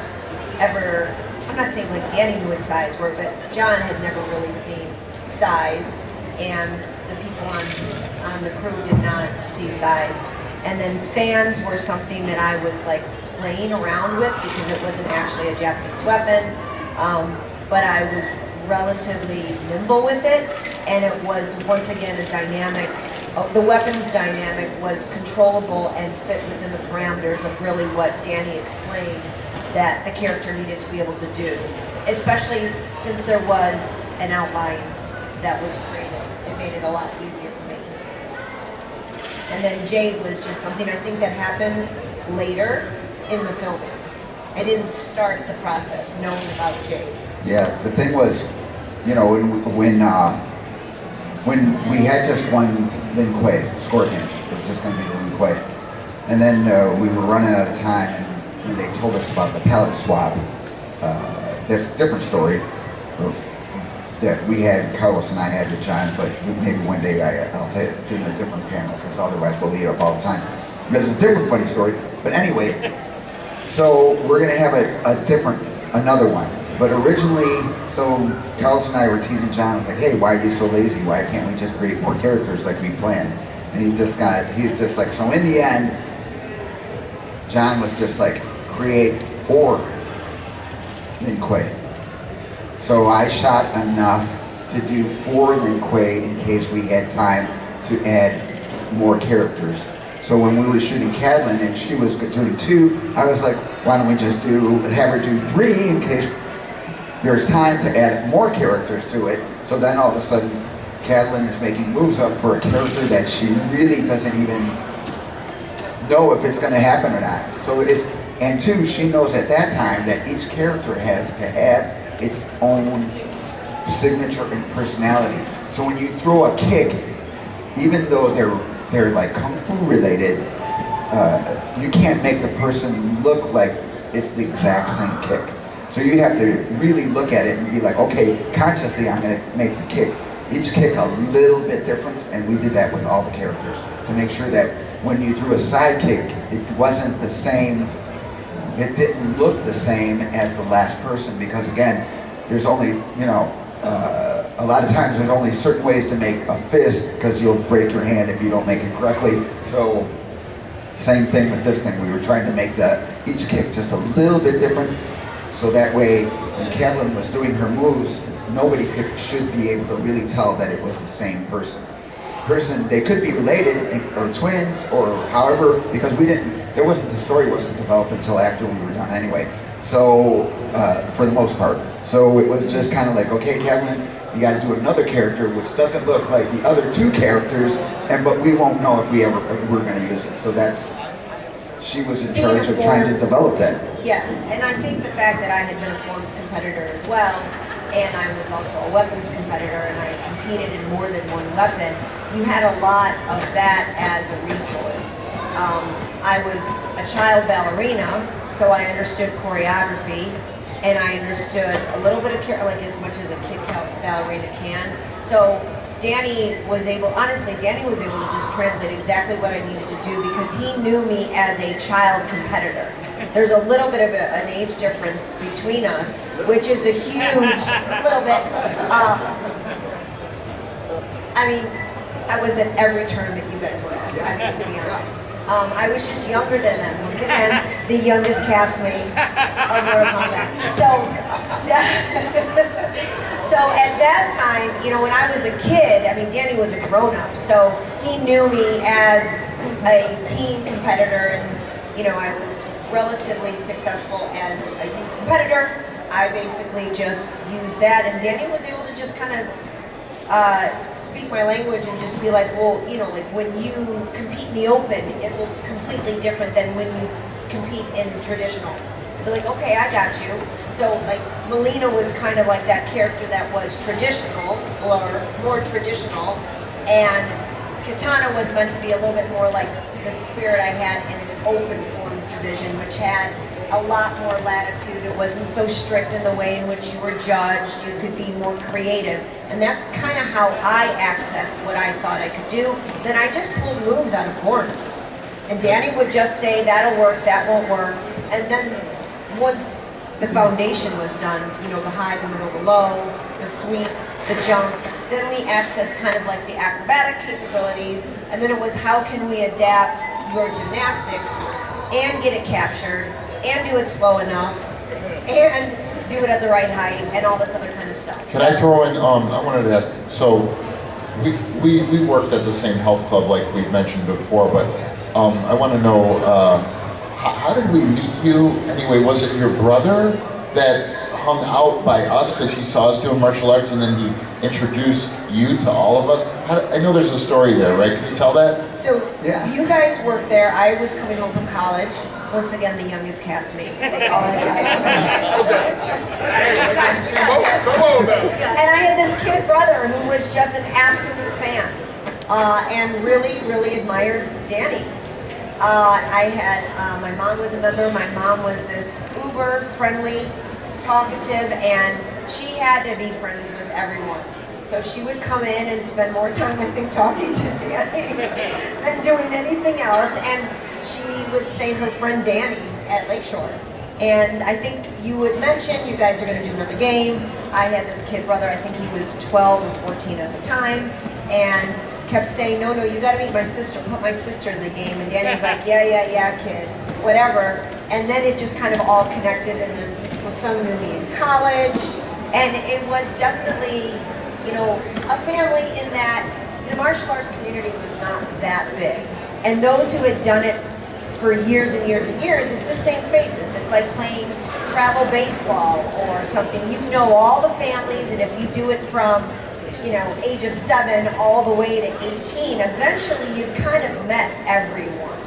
ever, I'm not saying like Danny knew what Psys were, but John had never really seen Psys, and the people on the crew did not see Psys. And then fans were something that I was like playing around with because it wasn't actually a Japanese weapon, but I was relatively nimble with it, and it was once again a dynamic, the weapons dynamic was controllable and fit within the parameters of really what Danny explained that the character needed to be able to do, especially since there was an outline that was created. It made it a lot easier for me. And then Jade was just something I think that happened later in the filming. I didn't start the process knowing about Jade. Yeah, the thing was, you know, when we had just one Lin Kuei, Scorpion, it was just going to be the Lin Kuei. And then we were running out of time, and when they told us about the palette swap, there's a different story that we had, Carlos and I had with John, but maybe one day I'll tell you, do it in a different panel, because otherwise we'll eat up all the time. There's a different funny story, but anyway, so we're going to have another one But originally, so Carlos and I were teasing John. It's like, hey, why are you so lazy? Why can't we just create more characters like we planned? And he's just like, so in the end, John was just like, create 4 Lin Kuei. So I shot enough to do 4 Lin Kuei in case we had time to add more characters. So when we were shooting Katalin and she was doing 2, I was like, why don't we just have her do 3 in case there's time to add more characters to it. So then all of a sudden, Katalin is making moves up for a character that she really doesn't even know if it's going to happen or not. So and 2, she knows at that time that each character has to have its own signature and personality. So when you throw a kick, even though they're like kung fu related, you can't make the person look like it's the exact same kick. So you have to really look at it and be like, okay, consciously I'm going to make the kick, each kick a little bit different, and we did that with all the characters to make sure that when you threw a side kick, it wasn't the same, it didn't look the same as the last person, because again, there's only, you know, a lot of times there's only certain ways to make a fist because you'll break your hand if you don't make it correctly. So same thing with this thing. We were trying to make each kick just a little bit different, so that way when Katalin was doing her moves, nobody should be able to really tell that it was the same person. They could be related or twins or however, because the story wasn't developed until after we were done anyway. So for the most part. So it was just kind of like, okay, Katalin, you got to do another character which doesn't look like the other 2 characters, but we won't know if we're going to use it. So she was in charge of trying to develop that. Yeah, and I think the fact that I had been a forms competitor as well, and I was also a weapons competitor, and I competed in more than one weapon, you had a lot of that as a resource. I was a child ballerina, so I understood choreography, and I understood a little bit of like as much as a kid ballerina can. So Danny was able to just translate exactly what I needed to do because he knew me as a child competitor. There's a little bit of an age difference between us, which is a huge little bit. I mean, I was at every term that you guys were at, I mean, to be honest. I was just younger than them. Once again, the youngest castmate of Mortal Kombat. So at that time, you know, when I was a kid, I mean, Danny was a grown-up, so he knew me as a teen competitor, and, you know, I was relatively successful as a youth competitor. I basically just used that, and Danny was able to just kind of speak my language and just be like, well, you know, like when you compete in the open, it looks completely different than when you compete in traditionals. I'd be like, okay, I got you. So like Melina was kind of like that character that was traditional or more traditional, and Katana was meant to be a little bit more like the spirit I had in an open forms division, which had a lot more latitude. It wasn't so strict in the way in which you were judged. You could be more creative. And that's kind of how I accessed what I thought I could do. Then I just pulled moves out of forms. And Danny would just say, that'll work, that won't work. And then once the foundation was done, you know, the high, the middle, the low, the sweep, the jump, then we accessed kind of like the acrobatic capabilities. And then it was, how can we adapt your gymnastics and get it captured and do it slow enough, and do it at the right height, and all this other kind of stuff. Can I throw in, I wanted to ask, so we worked at the same health club like we've mentioned before, but I want to know, how did we meet you anyway? Was it your brother that hung out by us because he saw us doing martial arts and then he introduced you to all of us? I know there's a story there, right? Can you tell that? So, yeah. You guys worked there. I was coming home from college. Once again, the youngest castmate. They all had And I had this kid brother who was just an absolute fan and really, really admired Danny. I had, my mom was a member. My mom was this uber friendly, talkative, and she had to be friends with everyone. So she would come in and spend more time, I think, talking to Danny than doing anything else. And she would say her friend Danny at Lakeshore. And I think you had mentioned you guys are going to do another game. I had this kid brother, I think he was 12 or 14 at the time, and kept saying, no, you got to meet my sister, put my sister in the game. And Danny's like, yeah, kid, whatever. And then it just kind of all connected, and then Sung knew me in college. And it was definitely, you know, a family in that the martial arts community was not that big. And those who had done it for years and years and years, it's the same faces. It's like playing travel baseball or something. You know all the families, and if you do it from, you know, age of 7 all the way to 18, eventually you've kind of met everyone.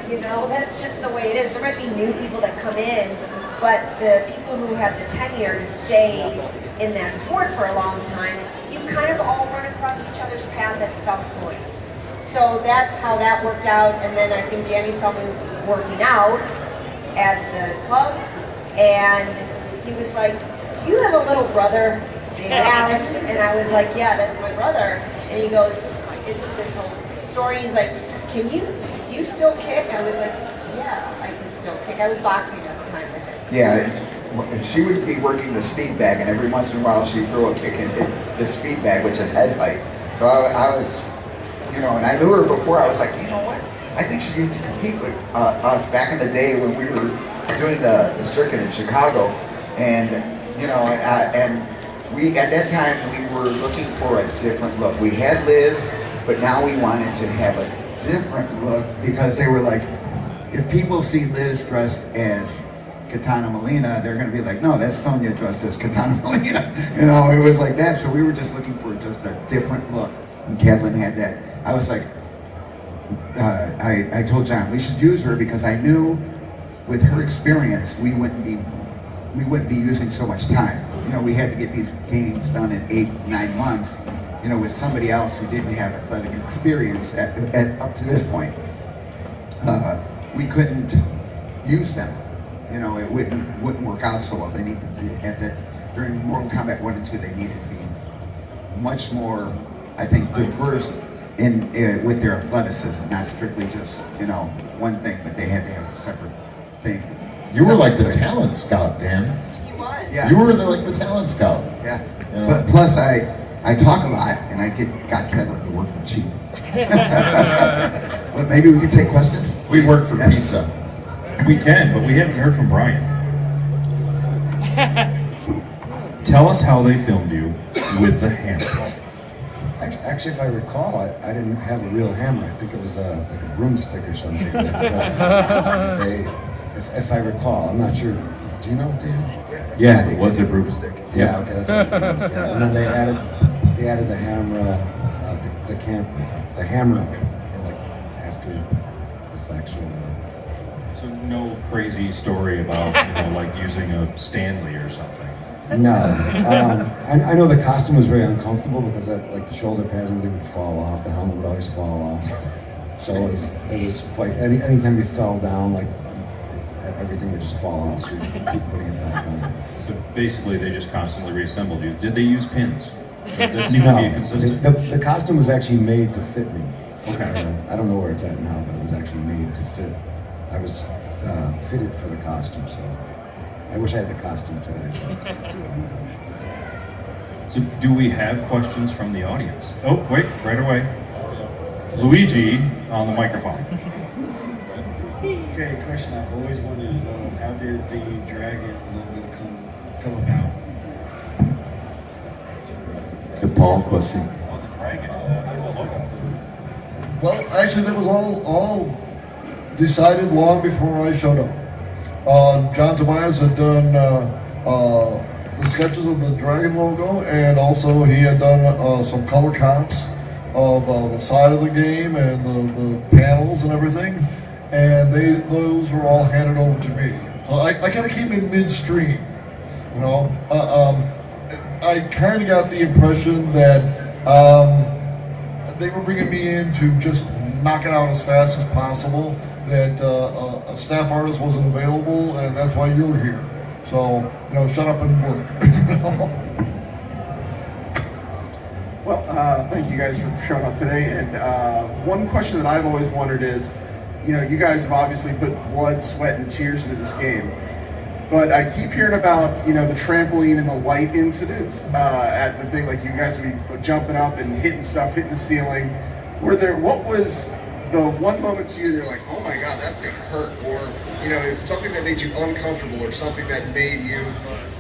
You know, that's just the way it is. There might be new people that come in, but the people who have the tenure to stay in that sport for a long time, you kind of all run across each other's path at some point. So that's how that worked out. And then I think Danny saw me working out at the club, and he was like, do you have a little brother named Alex? And I was like, yeah, that's my brother. And he goes into this whole story. He's like, do you still kick? I was like, yeah, I can still kick. I was boxing at the time, I think. Yeah, she would be working the speed bag, and every once in a while she'd throw a kick and hit the speed bag, which is head height. So I was, you know, and I knew her before. I was like, you know what? I think she used to compete with us back in the day when we were doing the circuit in Chicago. And, you know, and we, at that time, we were looking for a different look. We had Liz, but now we wanted to have a different look, because they were like, if people see Liz dressed as Katana Molina, they're going to be like, no, that's Sonya dressed as Katana Molina. You know, it was like that. So we were just looking for just a different look. And Katalin had that. I was like, I told John, we should use her, because I knew with her experience, we wouldn't be using so much time. You know, we had to get these games done in 8-9 months. You know, with somebody else who didn't have athletic experience up to this point, we couldn't use them. You know, it wouldn't work out so well. They needed to, during Mortal Kombat 1 and 2, they needed to be much more, I think, diverse with their athleticism, not strictly just, you know, one thing, but they had to have a separate thing. You were like the talent scout, Dan. He was. Yeah. You were like the talent scout. Yeah. You know? But plus, I talk a lot, and I got Katalin to work for cheap. Well, maybe we could take questions. We work for pizza. We can, but we haven't heard from Brian. Tell us how they filmed you with the hammer. Actually, if I recall, I didn't have a real hammer. I think it was like a broomstick or something. If I recall, I'm not sure. Do you know, Dan? Yeah, it was a broomstick. Yeah, okay, that's what it was. Yeah. And then they added the hammer, the hammer, like after perfection. So no crazy story about, you know, like using a Stanley or something. No, I know the costume was very uncomfortable, because like the shoulder pads and everything would fall off. The helmet would always fall off. So it was quite. Anytime you fell down, like everything would just fall off. So you keep putting it back on. So basically, they just constantly reassembled you. Did they use pins? That seemed to be consistent. The costume was actually made to fit me. Okay. I don't know where it's at now, but it was actually made to fit. I was fitted for the costume, so I wish I had the costume today. So do we have questions from the audience? Oh, wait, right away. Luigi on the microphone. Okay, question I've always wanted to know: how did the dragon logo come about? It's a Paul question. Well, actually, that was all decided long before I showed up. John Tobias had done the sketches of the dragon logo, and also he had done some color comps of the side of the game and the panels and everything, and those were all handed over to me. So I kind of came in midstream, you know. I kind of got the impression that they were bringing me in to just knock it out as fast as possible, that a staff artist wasn't available, and that's why you're here. So, you know, shut up and work. Well, thank you guys for showing up today. And one question that I've always wondered is, you know, you guys have obviously put blood, sweat, and tears into this game. But I keep hearing about, you know, the trampoline and the light incidents at the thing, like you guys would be jumping up and hitting stuff, hitting the ceiling. What was the one moment to you they're like, oh my God, that's gonna hurt, or, you know, it's something that made you uncomfortable, or something that made you,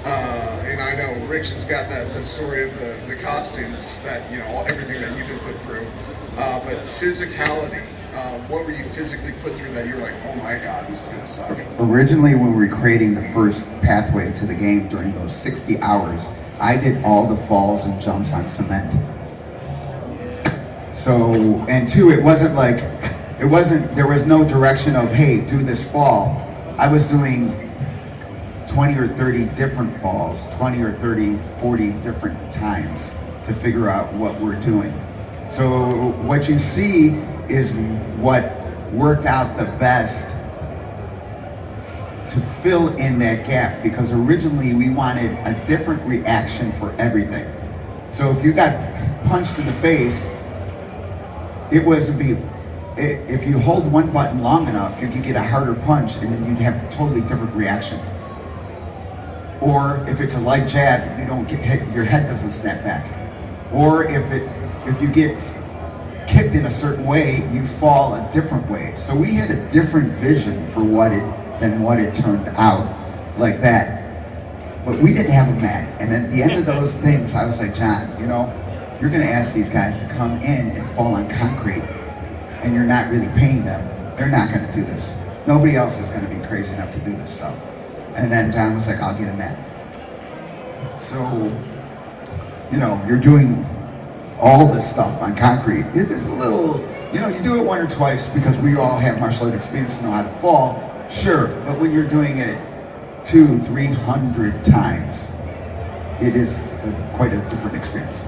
and I know Rich has got that story of the costumes that, you know, everything that you've been put through, but physicality, what were you physically put through that you were like, oh my God, this is gonna suck? Originally, when we were creating the first pathway to the game during those 60 hours, I did all the falls and jumps on cement. So, and two, there was no direction of, hey, do this fall. I was doing 20 or 30 different falls, 20 or 30, 40 different times to figure out what we're doing. So what you see is what worked out the best to fill in that gap, because originally we wanted a different reaction for everything. So if you got punched in the face, if you hold one button long enough, you could get a harder punch and then you'd have a totally different reaction. Or if it's a light jab, you don't get hit, your head doesn't snap back. Or if you get kicked in a certain way, you fall a different way. So we had a different vision for than what it turned out like that. But we didn't have a mat. And at the end of those things, I was like, John, you know, you're gonna ask these guys to come in and fall on concrete, and you're not really paying them. They're not gonna do this. Nobody else is gonna be crazy enough to do this stuff. And then John was like, I'll get a mat. So, you know, you're doing all this stuff on concrete. It is a little, you know, you do it one or twice because we all have martial art experience, know how to fall, sure. But when you're doing it 200-300 times, it is quite a different experience.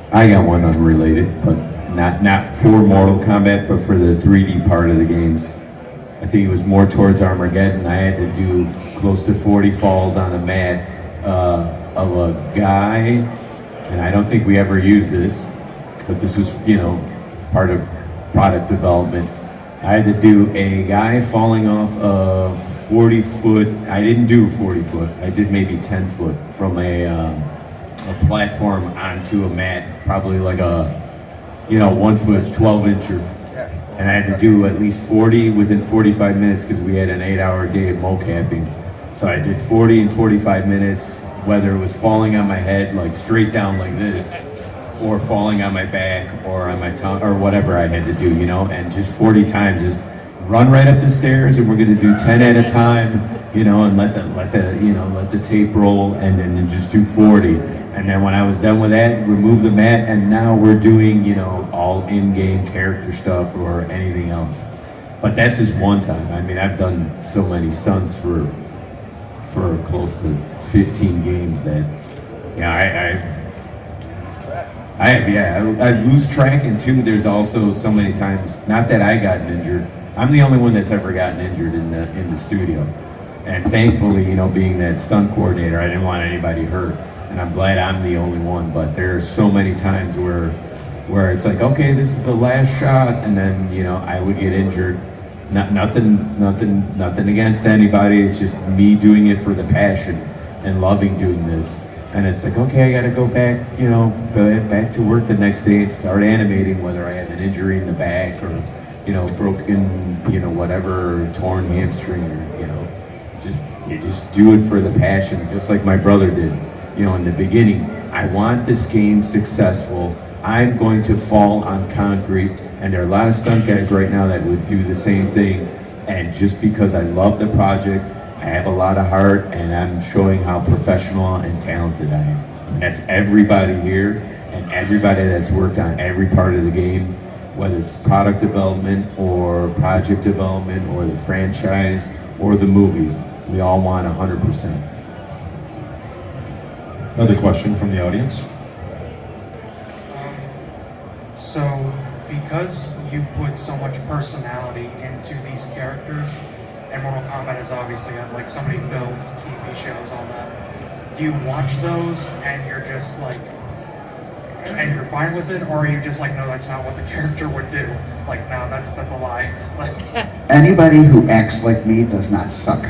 I got one unrelated, but not for Mortal Kombat, but for the 3D part of the games. I think it was more towards Armageddon. I had to do close to 40 falls on a mat of a guy, and I don't think we ever used this, but this was, you know, part of product development. I had to do a guy falling off of 40 foot. I didn't do 40 foot. I did maybe 10 foot from a platform onto a mat, probably like a, you know, 1 foot, 12 incher. And I had to do at least 40 within 45 minutes because we had an 8-hour day of mocapping. So I did 40 in 45 minutes, whether it was falling on my head, like straight down like this, or falling on my back or on my tongue, or whatever I had to do, you know, and just 40 times, just run right up the stairs, and we're gonna do 10 at a time, you know, and let the tape roll, and then just do 40. And then when I was done with that, remove the mat, and now we're doing, you know, all in-game character stuff or anything else. But that's just one time. I mean, I've done so many stunts for close to 15 games that, yeah, I lose track. And two, there's also so many times, not that I got injured. I'm the only one that's ever gotten injured in the studio. And thankfully, you know, being that stunt coordinator, I didn't want anybody hurt. And I'm glad I'm the only one, but there are so many times where it's like, okay, this is the last shot, and then, you know, I would get injured. Nothing against anybody. It's just me doing it for the passion and loving doing this. And it's like, okay, I gotta go back, you know, back to work the next day and start animating, whether I have an injury in the back or, you know, broken, you know, whatever, torn hamstring, or, you know, you just do it for the passion, just like my brother did. You know, in the beginning, I want this game successful. I'm going to fall on concrete, and there are a lot of stunt guys right now that would do the same thing. And just because I love the project, I have a lot of heart, and I'm showing how professional and talented I am. And that's everybody here, and everybody that's worked on every part of the game, whether it's product development or project development or the franchise or the movies. We all want 100%. Another question from the audience. So, because you put so much personality into these characters, and Mortal Kombat has obviously had like so many films, TV shows, all that, do you watch those and you're just like, and you're fine with it, or are you just like, no, that's not what the character would do? Like, no, that's a lie. Like, Anybody who acts like me does not suck.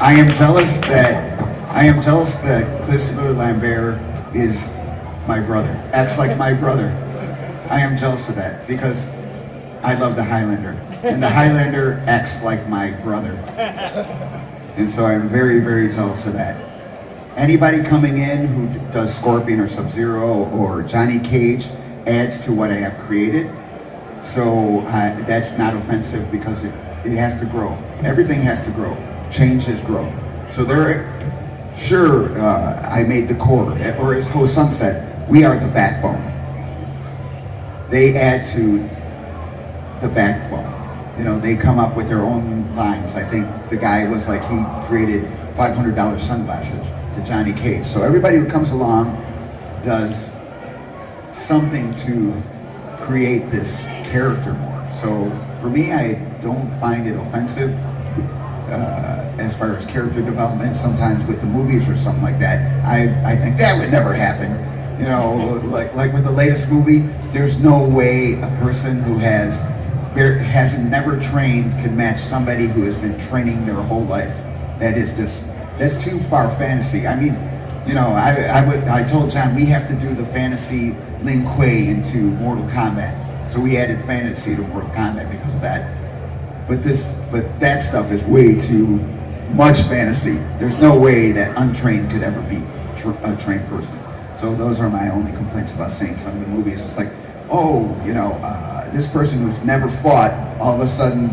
I am jealous that Christopher Lambert is my brother, acts like my brother. I am jealous of that because I love the Highlander, and the Highlander acts like my brother. And so I'm very, very jealous of that. Anybody coming in who does Scorpion or Sub-Zero or Johnny Cage adds to what I have created. So that's not offensive because it has to grow. Everything has to grow. Change is growth. So I made the core, or as Ho Sung said, we are the backbone. They add to the backbone. You know, they come up with their own lines. I think the guy was like, he created $500 sunglasses to Johnny Cage. So everybody who comes along does something to create this character more. So for me, I don't find it offensive as far as character development. Sometimes with the movies or something like that, I think that would never happen. You know, like with the latest movie, there's no way a person who hasn't never trained can match somebody who has been training their whole life. That's too far fantasy. I mean, you know, I told John we have to do the fantasy Lin Kuei into Mortal Kombat. So we added fantasy to Mortal Kombat because of that. But that stuff is way too much fantasy. There's no way that untrained could ever be a trained person. So those are my only complaints about seeing some of the movies. It's like, oh, you know, this person who's never fought, all of a sudden,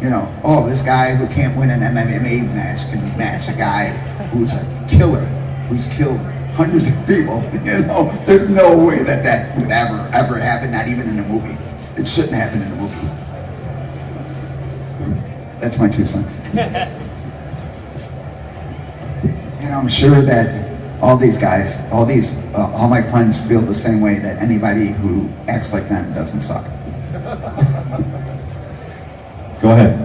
you know, oh, this guy who can't win an MMA match can match a guy who's a killer, who's killed hundreds of people. You know, there's no way that would ever happen, not even in a movie. It shouldn't happen in a movie. That's my 2 cents. And I'm sure that all these guys, all my friends feel the same way, that anybody who acts like them doesn't suck. Go ahead.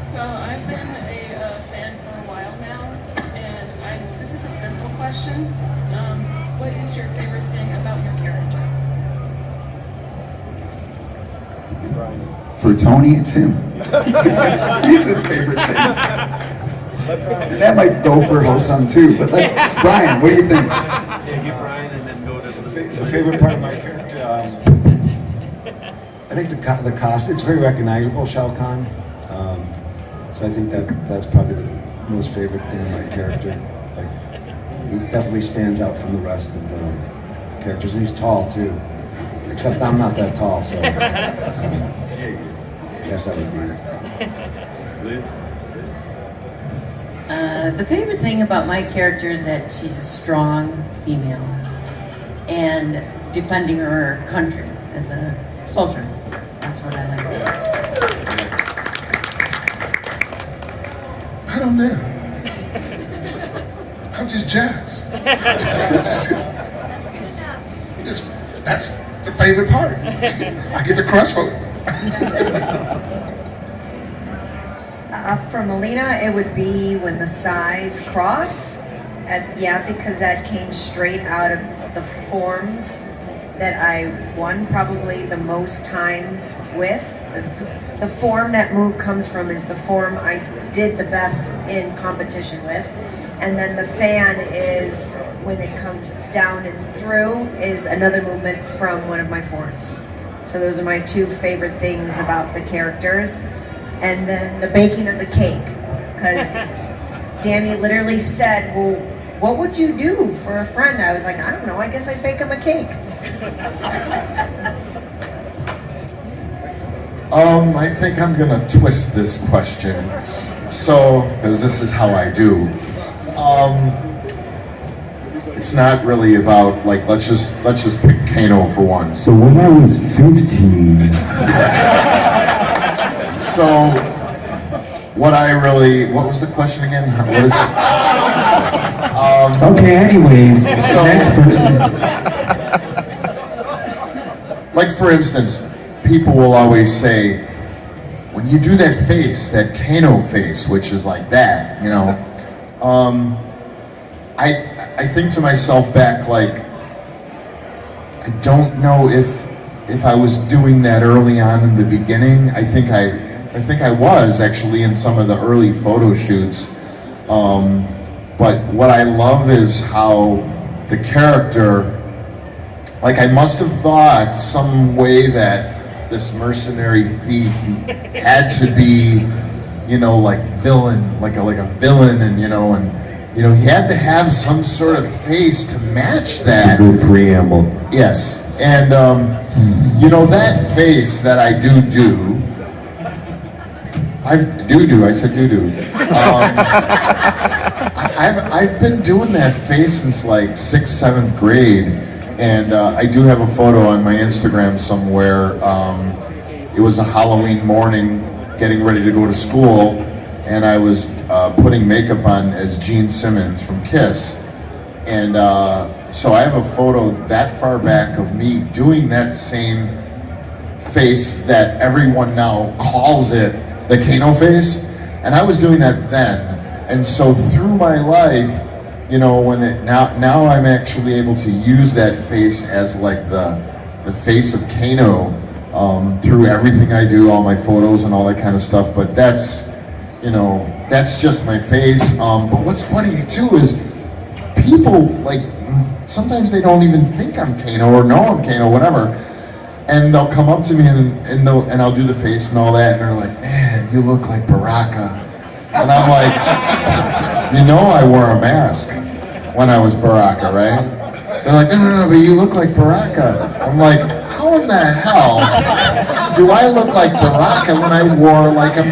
So I've been a fan for a while now, and this is a simple question. What is your favorite thing about your character? For Tony, it's him. He's his favorite thing. And that might go for Ho-Sung too, but like, Brian, what do you think? Yeah, get Brian and then go to The favorite part of my character, I think the cost, it's very recognizable, Shao Kahn. So I think that's probably the most favorite thing of my character. Like, he definitely stands out from the rest of the characters, and he's tall too. Except I'm not that tall, so I guess that would be it. The favorite thing about my character is that she's a strong female and defending her country as a soldier. That's what I like. I don't know. I'm just Jax. That's the favorite part. I get to crush her. For Melina, it would be when the size cross. Because that came straight out of the forms that I won probably the most times with. The form that move comes from is the form I did the best in competition with. And then the fan is, when it comes down and through, is another movement from one of my forms. So those are my 2 favorite things about the characters. And then the baking of the cake, because Danny literally said, well, what would you do for a friend? I was like, I don't know, I guess I'd bake him a cake. I think I'm gonna twist this question. So, because this is how I do. It's not really about, like, let's just pick Kano for one. So when I was 15. So, what was the question again? What is it? Okay, anyways, next person. Like, for instance, people will always say, when you do that face, that Kano face, which is like that, you know, I think to myself back, like, I don't know if I was doing that early on in the beginning. I think I was actually in some of the early photo shoots. But what I love is how the character, like, I must have thought some way that this mercenary thief had to be, you know, like villain, like a villain, and you know, he had to have some sort of face to match that. That's a good preamble. Yes, and you know, that face that I do. I said do. I've been doing that face since like 6th, 7th grade, and I do have a photo on my Instagram somewhere. It was a Halloween morning, getting ready to go to school, and I was putting makeup on as Gene Simmons from Kiss, and so I have a photo that far back of me doing that same face that everyone now calls it the Kano face, and I was doing that then. And so through my life, you know, now I'm actually able to use that face as like the face of Kano through everything I do, all my photos and all that kind of stuff. But that's, you know, that's just my face. But what's funny too is people, like, sometimes they don't even think I'm Kano or know I'm Kano, whatever. And they'll come up to me and I'll do the face and all that, and they're like, "Man, you look like Baraka." And I'm like, you know, I wore a mask when I was Baraka, right? They're like, no, but you look like Baraka. I'm like, how in the hell do I look like Baraka when I wore like a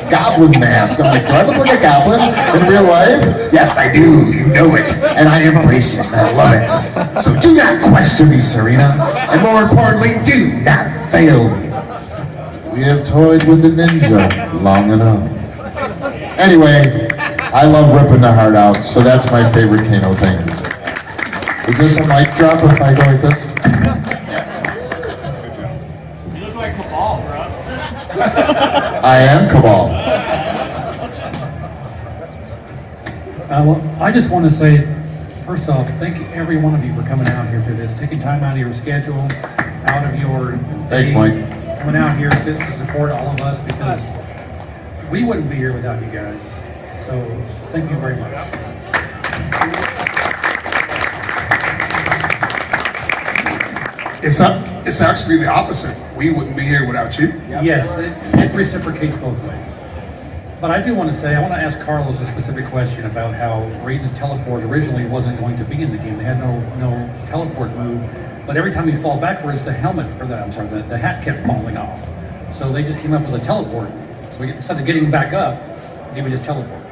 goblin mask? I'm like, do I look like a goblin in real life? Yes, I do. You know it, and I embrace it. I love it. So do not question me, Serena, and more importantly, do not fail me. We have toyed with the ninja long enough. Anyway, I love ripping the heart out, so that's my favorite Kano thing. Is this a mic drop if I go like this? You look like Cabal, bro. I am Cabal. Well, I just want to say, first off, thank every one of you for coming out here to this, taking time out of your schedule, out of your Thanks, day, Mike. coming out here to support all of us, because we wouldn't be here without you guys. So thank you very much. It's actually the opposite. We wouldn't be here without you. Yes, it reciprocates both ways. But I do want to say, I want to ask Carlos a specific question about how Raiden's teleport originally wasn't going to be in the game. They had no teleport move, but every time he'd fall backwards, the hat kept falling off. So they just came up with a teleport. So instead of getting back up, he would just teleport.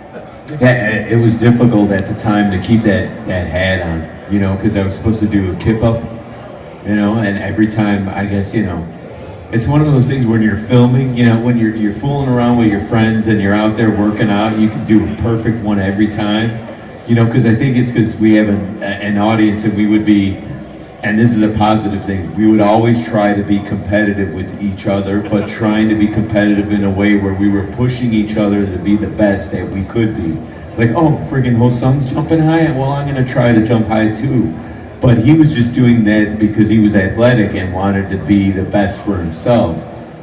Yeah, it was difficult at the time to keep that hat on, you know, because I was supposed to do a kip up, you know, and every time, I guess, you know, it's one of those things when you're filming, you know, when you're fooling around with your friends and you're out there working out, you can do a perfect one every time, you know, because I think it's because we have an audience, and we would be, and this is a positive thing, we would always try to be competitive with each other, but trying to be competitive in a way where we were pushing each other to be the best that we could be. Like, oh, friggin' Ho-Sung's jumping high, well, I'm gonna try to jump high too. But he was just doing that because he was athletic and wanted to be the best for himself.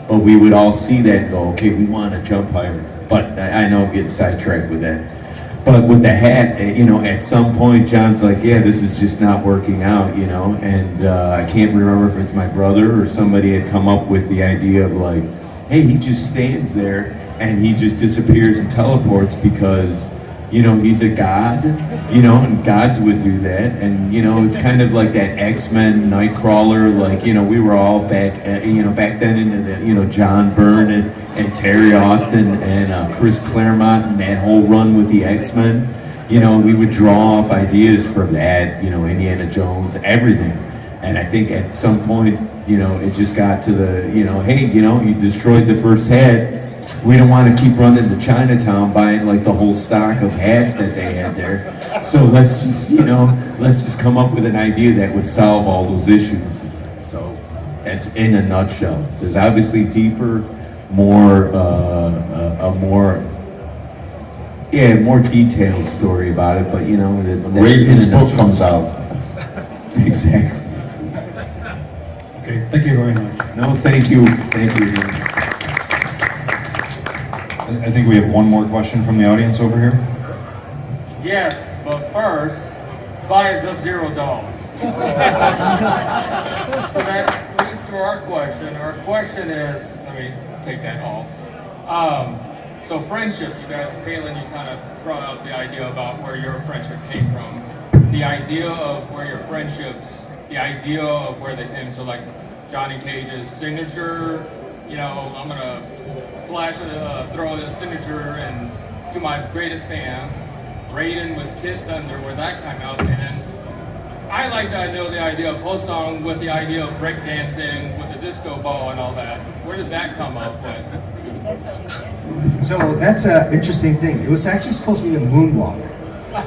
But we would all see that and go, okay, we want to jump higher. But I know I'm getting sidetracked with that. But with the hat, you know, at some point, John's like, yeah, this is just not working out, you know? And I can't remember if it's my brother or somebody had come up with the idea of like, hey, he just stands there and he just disappears and teleports because, you know, he's a god, you know, and gods would do that. And, you know, it's kind of like that X-Men Nightcrawler, like, you know, we were all back then into the, you know, John Byrne and Terry Austin and Chris Claremont and that whole run with the X-Men. You know, we would draw off ideas for that, you know, Indiana Jones, everything. And I think at some point, you know, it just got to the, you know, hey, you know, you destroyed the first hat. We don't want to keep running to Chinatown buying like the whole stock of hats that they had there. So let's just, you know, let's just come up with an idea that would solve all those issues. So that's in a nutshell. There's obviously deeper, more Yeah, more detailed story about it, but you know, Raiden's book comes out. Exactly. Okay, thank you very much. No, thank you. Thank you. I think we have one more question from the audience over here. Yes, but first, buy a Sub-Zero doll. So that leads to our question. Our question is, let me take that off. So friendships, you guys, Katalin, you kind of brought up the idea about where your friendship came from. The idea of where your friendships, the idea of where they came. So like Johnny Cage's signature, you know, I'm gonna flash throw a signature and to my greatest fan, Raiden with Kid Thunder, where that came out, and then I like to know the idea of Ho-Sung with the idea of breakdancing with the disco ball and all that. Where did that come up with? So that's an interesting thing. It was actually supposed to be a moonwalk.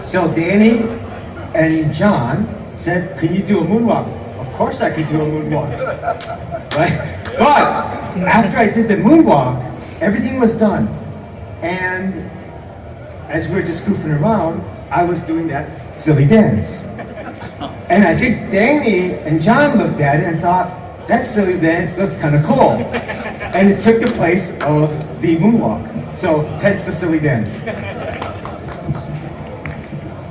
So Danny and John said, "Can you do a moonwalk?" Of course I could do a moonwalk. Right? But after I did the moonwalk, everything was done. And as we were just goofing around, I was doing that silly dance. And I think Danny and John looked at it and thought, that silly dance looks kind of cool. And it took the place of the moonwalk. So hence the silly dance.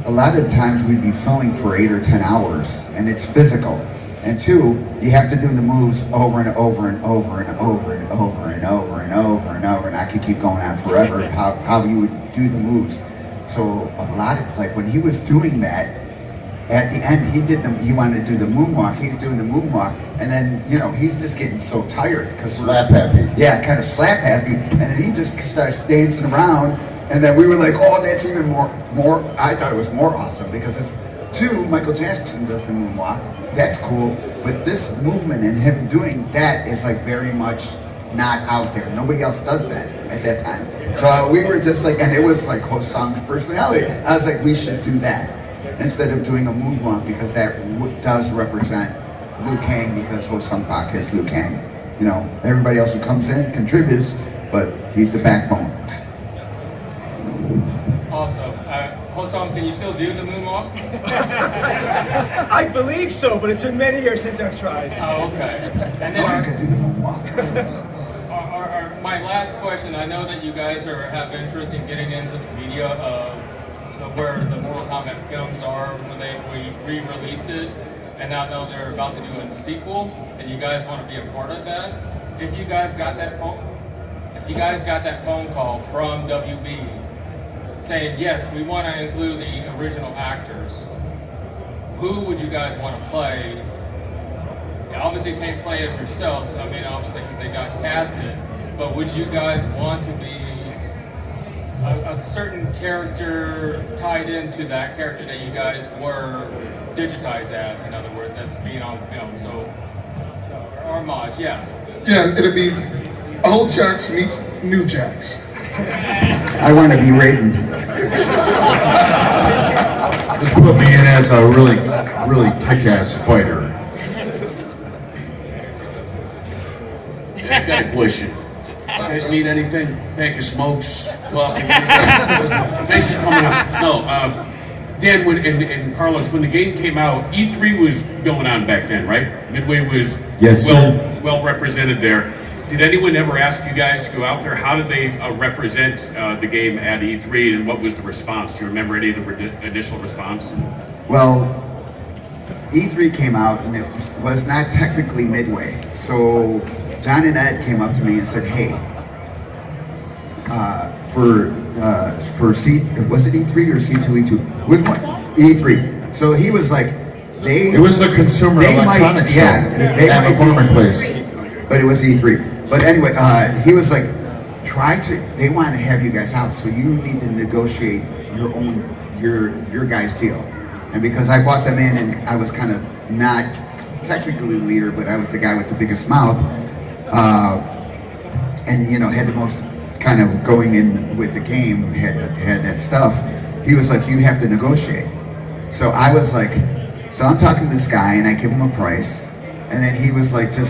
A lot of times we'd be filming for 8 or 10 hours, and it's physical. And two, you have to do the moves over and over and over and over and over and over and over and over, and I could keep going on forever how you would do the moves. So a lot of, like when he was doing that, at the end he wanted to do the moonwalk, he's doing the moonwalk, and then, you know, he's just getting so tired. Because slap happy. Yeah, kind of slap happy, and then he just starts dancing around, and then we were like, oh, that's even more, I thought it was more awesome, because if Michael Jackson does the moonwalk, that's cool, but this movement and him doing that is like very much not out there. Nobody else does that at that time. So we were just like, and it was like Ho-Sung's personality. I was like, we should do that instead of doing a moonwalk, because that does represent Liu Kang, because Sung Pak is Liu Kang. You know, everybody else who comes in contributes, but he's the backbone. Awesome. Ho-Sung, can you still do the moonwalk? I believe so, but it's been many years since I've tried. Oh, okay. And then I could do the moonwalk. my last question, I know that you guys have interest in getting into the media of where the Mortal Kombat films are, when we re-released it, and now they're about to do a sequel, and you guys want to be a part of that. If you guys got that phone call from WB saying, yes, we want to include the original actors, who would you guys want to play? You obviously can't play as yourselves, I mean, obviously because they got casted, but would you guys want to be a certain character tied into that character that you guys were digitized as, in other words, that's being on film? So, homage, yeah. Yeah, it'd be old Jax meets new Jax. I want to be Raiden. Just put me in as a really kick-ass fighter. Yeah, I got a question. You guys need anything? Pack of smokes, coffee? Basically coming up. No, Dan and Carlos, when the game came out, E3 was going on back then, right? Midway was well represented there. Did anyone ever ask you guys to go out there? How did they represent the game at E3, and what was the response? Do you remember any of the initial response? Well, E3 came out, and it was not technically Midway. So John and Ed came up to me and said, hey, was it E3 or C2E2? Which one? E3. So he was like, it was the Consumer Electronics Show at McCormick Place. But it was E3. But anyway, he was like, they want to have you guys out, so you need to negotiate your guys' deal. And because I brought them in, and I was kind of not technically leader, but I was the guy with the biggest mouth, and you know, had the most kind of going in with the game, had that stuff. He was like, you have to negotiate. So I was like, so I'm talking to this guy, and I give him a price, and then he was like, he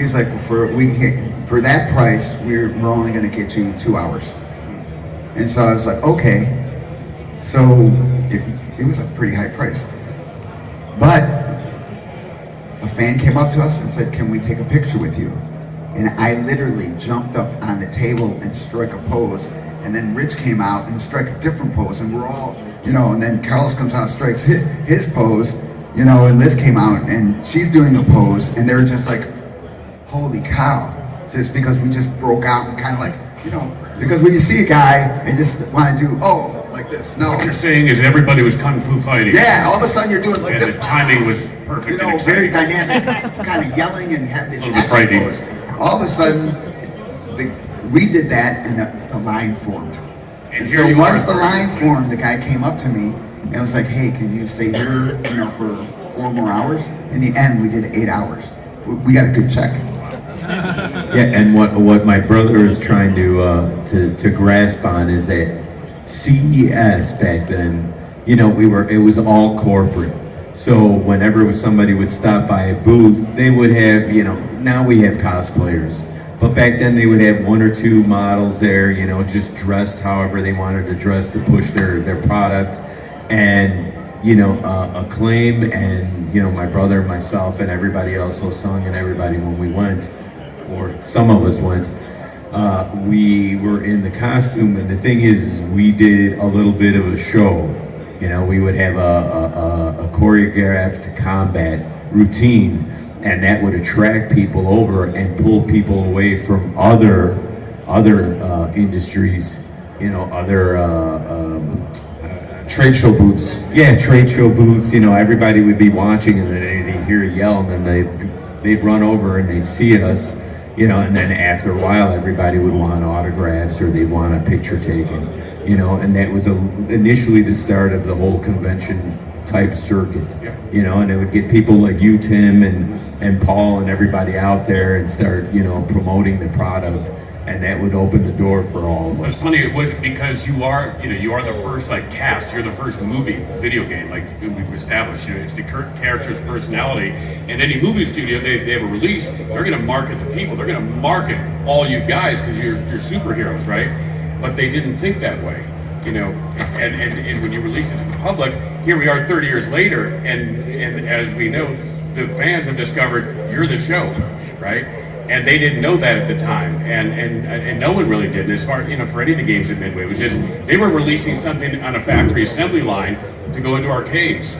was like, for that price, we're only going to get you 2 hours. And so I was like, okay. So it was a pretty high price. But a fan came up to us and said, can we take a picture with you? And I literally jumped up on the table and struck a pose. And then Rich came out and struck a different pose. And we're all, and then Carlos comes out and strikes his pose, and Liz came out and she's doing a pose. And they were just like, holy cow. So it's because we just broke out and kind of like, because when you see a guy and just want to do, like this. No. What you're saying is everybody was kung fu fighting. Yeah, all of a sudden you're doing like and this. The timing was perfect. And very dynamic, kind of yelling and have this action frightening. pose. All of a sudden, we did that and the line formed. And here so you once are. the line formed, the guy came up to me and was like, hey, can you stay here, for 4 more hours? In the end, we did 8 hours. We got a good check. Yeah, and what my brother is trying to grasp on is that CES back then, it was all corporate. So whenever somebody would stop by a booth, they would have, now we have cosplayers. But back then they would have 1 or 2 models there, just dressed however they wanted to dress to push their product. And, Acclaim and, my brother, myself, and everybody else, Sung and everybody, when we went, or some of us went, we were in the costume, and the thing is we did a little bit of a show. We would have a choreographed combat routine, and that would attract people over and pull people away from other industries, trade show booths. Yeah, trade show booths. Everybody would be watching, and then they'd hear a yell, and then they'd run over and they'd see us, and then after a while, everybody would want autographs or they'd want a picture taken, and that was initially the start of the whole convention type circuit, and it would get people like you, Tim, and Paul, and everybody out there and start, promoting the product, and that would open the door for all of us. It's funny, it wasn't because you are the first cast, you're the first movie video game we've established. It's the character's personality. And any movie studio, they have a release, they're going to market the people, they're going to market all you guys because you're superheroes, right? But they didn't think that way, and when you release it to the public, here we are 30 years later, and as we know, the fans have discovered you're the show, right? And they didn't know that at the time, and no one really did. As far for any of the games at Midway, it was just they were releasing something on a factory assembly line to go into arcades.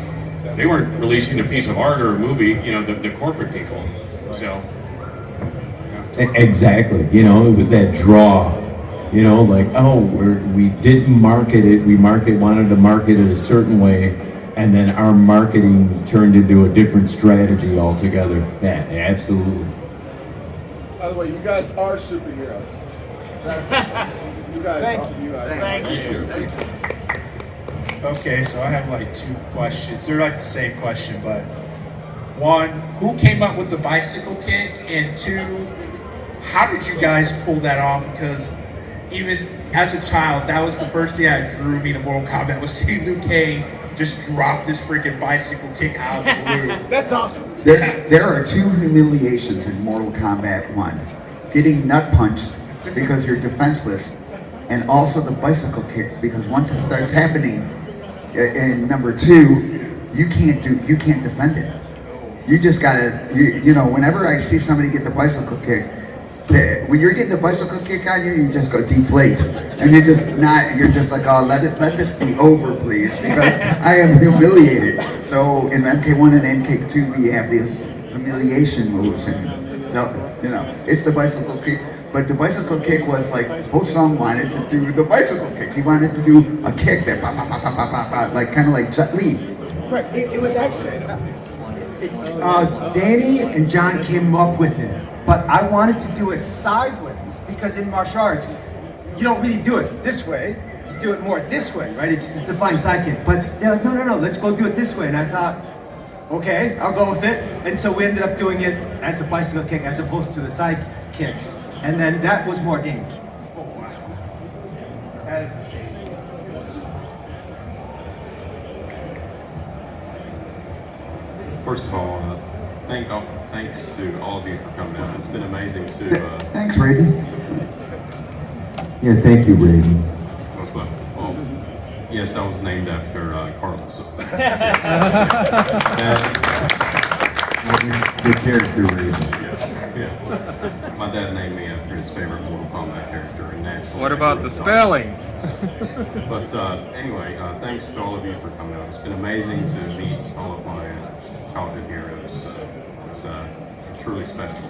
They weren't releasing a piece of art or a movie. The corporate people. So exactly, it was that draw. We didn't market it. We wanted to market it a certain way, and then our marketing turned into a different strategy altogether. Yeah, absolutely. By the way, you guys are superheroes. Thank you. Okay, so I have 2 questions. They're the same question, but 1, who came up with the bicycle kick? And 2, how did you guys pull that off? Because even as a child, that was the first thing that drew me to Mortal Kombat, was seeing Liu Kang just drop this freaking bicycle kick out of the blue. That's awesome. There are 2 humiliations in Mortal Kombat 1. Getting nut punched because you're defenseless, and also the bicycle kick, because once it starts happening, and number 2, you can't defend it. You just gotta, whenever I see somebody get the bicycle kick, when you're getting the bicycle kick on you, you just go deflate, and you're just like, oh, let this be over, please, because I am humiliated. So in MK1 and MK2, we have these humiliation moves, and it's the bicycle kick. But the bicycle kick was like, Ho-Sung wanted to do the bicycle kick. He wanted to do a kick that kind of like Jet Li. Right. It was actually Danny and John came up with it. But I wanted to do it sideways because in martial arts, you don't really do it this way. You do it more this way, right? It's a flying side kick. But they're like, no, let's go do it this way. And I thought, okay, I'll go with it. And so we ended up doing it as a bicycle kick as opposed to the side kicks. And then that was more dangerous. First of all, thanks to all of you for coming out. It's been amazing to. Thanks, Raiden. Yeah, thank you, Raiden. Most Yes, I was named after Carlos. The character race. Yeah. My dad named me after his favorite Mortal Kombat character, and naturally. What about the spelling? But anyway, thanks to all of you for coming out. It's been amazing to meet all of my childhood heroes. It's truly special.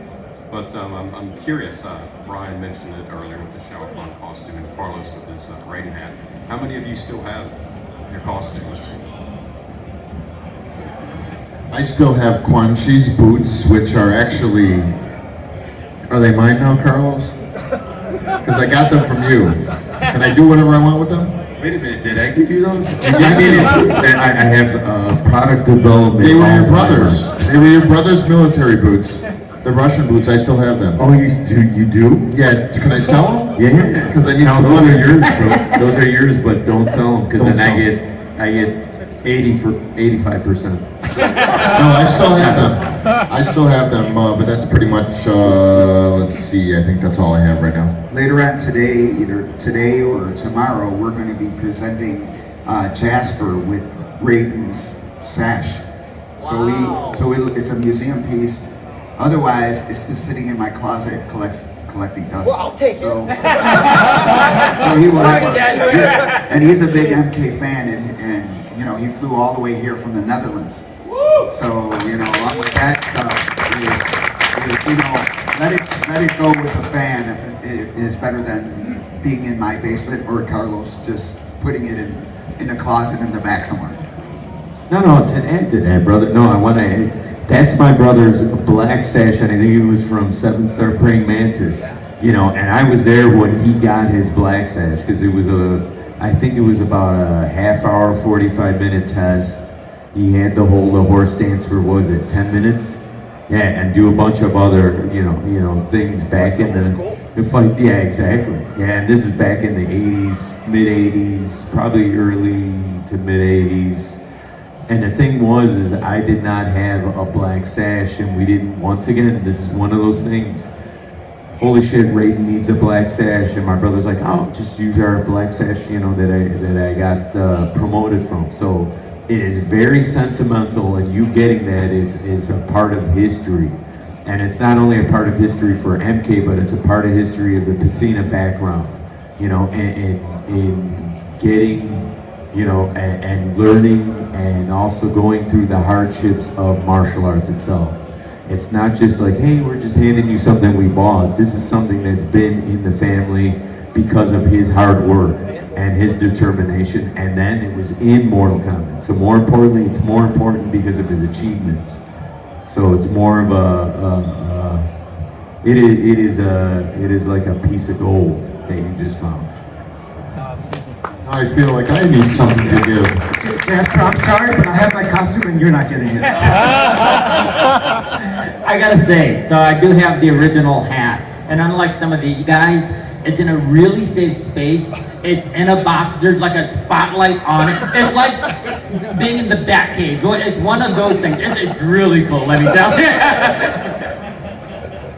But I'm curious, Brian mentioned it earlier with the Shao Kahn costume and Carlos with his Raiden hat. How many of you still have your costumes? I still have Quan Chi's boots, which are actually, are they mine now, Carlos? Because I got them from you. Can I do whatever I want with them? Wait a minute, did I give you those? I have product development. They were your brothers. They were your brother's military boots. The Russian boots, I still have them. Oh, you do? Yeah, can I sell them? Yeah. Because I need Now, some those money. are yours, bro. Those are yours, but don't sell them, because Don't then I get 85%. No, I still have them. I still have them, but that's pretty much, let's see, I think that's all I have right now. Later on today, either today or tomorrow, we're going to be presenting Jasper with Raiden's sash. So it's a museum piece. Otherwise, it's just sitting in my closet collecting dust. Well, I'll take it. So he will have and he's a big MK fan, and you know, he flew all the way here from the Netherlands. So, you know, along with that stuff is you know, let it go with a fan is better than being in my basement or Carlos just putting it in a closet in the back somewhere. No, to add to that, brother, no, I want to add, that's my brother's black sash, and I think it was from 7-Star Praying Mantis, you know, and I was there when he got his black sash, because it was I think it was about a half-hour, 45-minute test. He had to hold a horse stance for, what was it, 10 minutes? Yeah, and do a bunch of other, you know, things back in the fight. Yeah, exactly. Yeah, and this is back in the 80s, mid-80s, probably early to mid-80s. And the thing is I did not have a black sash, and we didn't, once again, this is one of those things. Holy shit, Raiden needs a black sash, and my brother's like, oh, just use our black sash, you know, that I got promoted from. So it is very sentimental, and you getting that is a part of history. And it's not only a part of history for MK, but it's a part of history of the Pesina background, you know, in getting, you know, and learning, and also going through the hardships of martial arts itself. It's not just like, hey, we're just handing you something we bought. This is something that's been in the family because of his hard work and his determination, and then it was in Mortal Kombat. So more importantly, it's more important because of his achievements. So it's more of it is like a piece of gold that you just found. I feel like I need something to give. Jasper, I'm sorry, but I have my costume and you're not getting it. I gotta say, so I do have the original hat, and unlike some of the guys, it's in a really safe space. It's in a box. There's like a spotlight on it. It's like being in the Batcave. It's one of those things. It's really cool, let me tell you.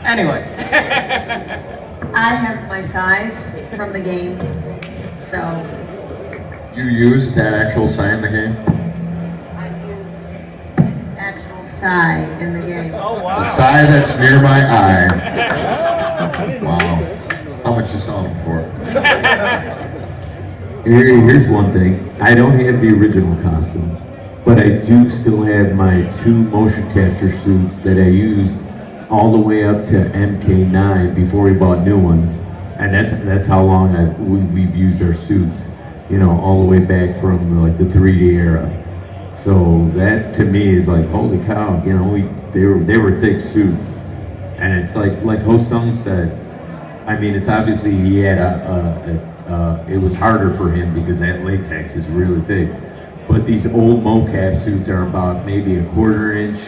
Anyway. I have my size from the game, so. You used that actual sign in the game? I use this actual sigh in the game. Oh, wow. The sigh that's near my eye. Wow. How much you selling them for? Here's one thing. I don't have the original costume, but I do still have my 2 motion capture suits that I used all the way up to MK9 before we bought new ones. And that's how long we've used our suits, you know, all the way back from like the 3D era. So that to me is like, holy cow, you know, they were thick suits. And it's like Ho Sung said, I mean, it's obviously he had it was harder for him because that latex is really thick. But these old mocap suits are about maybe a 1/4 inch,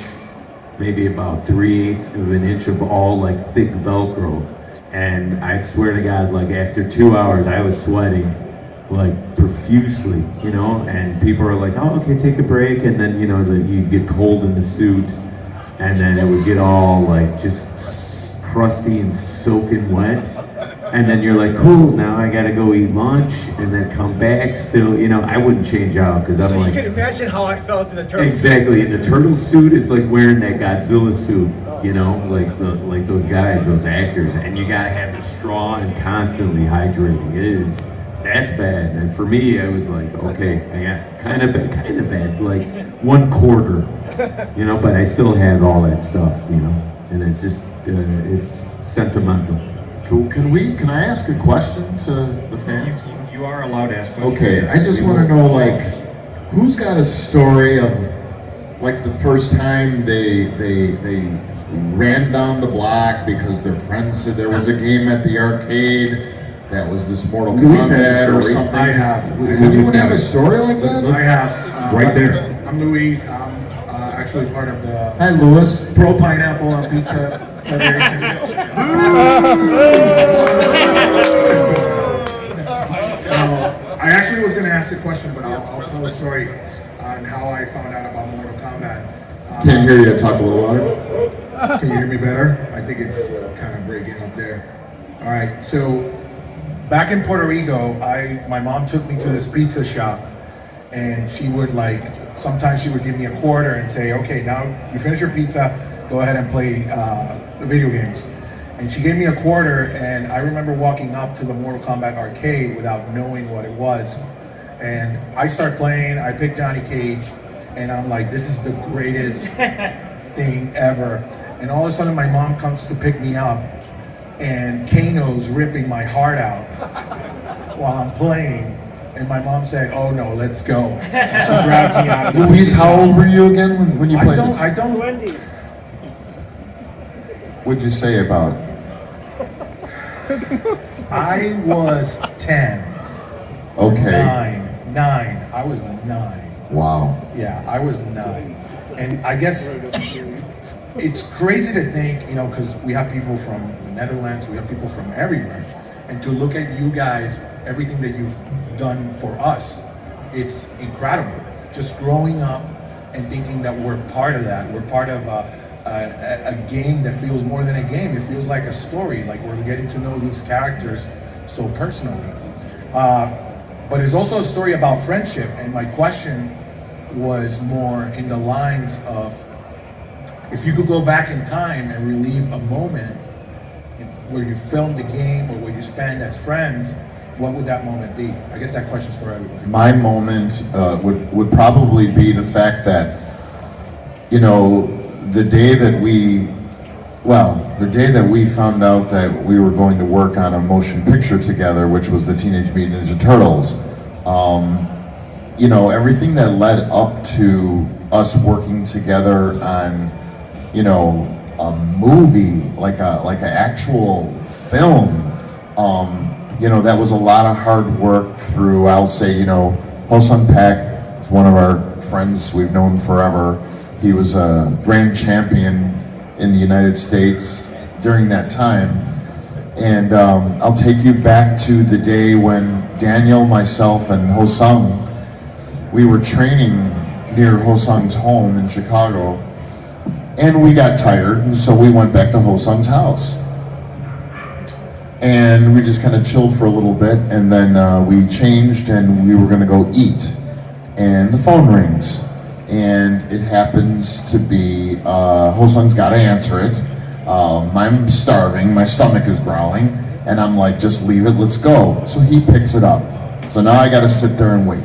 maybe about 3/8 of an inch of all like thick Velcro. And I swear to God, like after 2 hours, I was sweating like profusely, you know, and people are like, oh, okay, take a break. And then, you know, you'd get cold in the suit, and then it would get all like just crusty and soaking wet. and then you're like, cool, now I gotta go eat lunch, and then come back still, you know, I wouldn't change out, because I'm So like... you can imagine how I felt in the turtle Exactly, in the turtle suit, it's like wearing that Godzilla suit, you know, like those guys, those actors, and you gotta have the straw and constantly hydrating. That's bad. And for me, I was like, okay, I got kind of bad, like 1/4, you know, but I still have all that stuff, you know, and it's just, it's sentimental. Cool. Can I ask a question to the fans? You are allowed to ask questions. Okay, I just want to know, like, who's got a story of, like, the first time they ran down the block because their friends said there was a game at the arcade that was this Mortal Kombat or something? I have. Does anyone have a story like that? I have. Right there. I'm Luis. I'm actually part of the Hi, Louis. Pro Pineapple on Pizza Federation. I actually was going to ask a question, but I'll tell a story on how I found out about Mortal Kombat. Can't hear you. Talk a little louder. Can you hear me better? I think it's kind of breaking up there. All right, so back in Puerto Rico, my mom took me to this pizza shop, and she would sometimes she would give me a quarter and say, okay, now you finish your pizza, go ahead and play the video games. And she gave me a quarter, and I remember walking up to the Mortal Kombat arcade without knowing what it was. And I start playing, I pick Johnny Cage, and I'm like, this is the greatest thing ever. And all of a sudden my mom comes to pick me up, and Kano's ripping my heart out while I'm playing. And my mom said, oh no, let's go. She grabbed me out of the Luis, how old were you again when you played this? I don't. What'd you say about? I was 10. Okay. 9. I was 9. Wow. Yeah, I was 9. And I guess it's crazy to think, you know, because we have people from the Netherlands, we have people from everywhere. And to look at you guys, everything that you've done for us, it's incredible. Just growing up and thinking that we're part of that. We're part of a game that feels more than a game. It feels like a story, like we're getting to know these characters so personally. But it's also a story about friendship, and my question was more in the lines of, if you could go back in time and relive a moment where you filmed the game or where you spent as friends, what would that moment be? I guess that question's for everyone. My moment would probably be the fact that, you know, the day that we found out that we were going to work on a motion picture together, which was the Teenage Mutant Ninja Turtles, you know, everything that led up to us working together on, you know, a movie, like an actual film, you know, that was a lot of hard work through, I'll say, you know, Sung Pak is one of our friends we've known forever. He was a grand champion in the United States during that time. And I'll take you back to the day when Daniel, myself, and Ho-Sung, we were training near Ho-Sung's home in Chicago. And we got tired, and so we went back to Ho-Sung's house. And we just kind of chilled for a little bit, and then we changed and we were gonna go eat. And the phone rings, and it happens to be, Ho-Sung's gotta answer it. I'm starving, my stomach is growling, and I'm like, just leave it, let's go. So he picks it up. So now I gotta sit there and wait.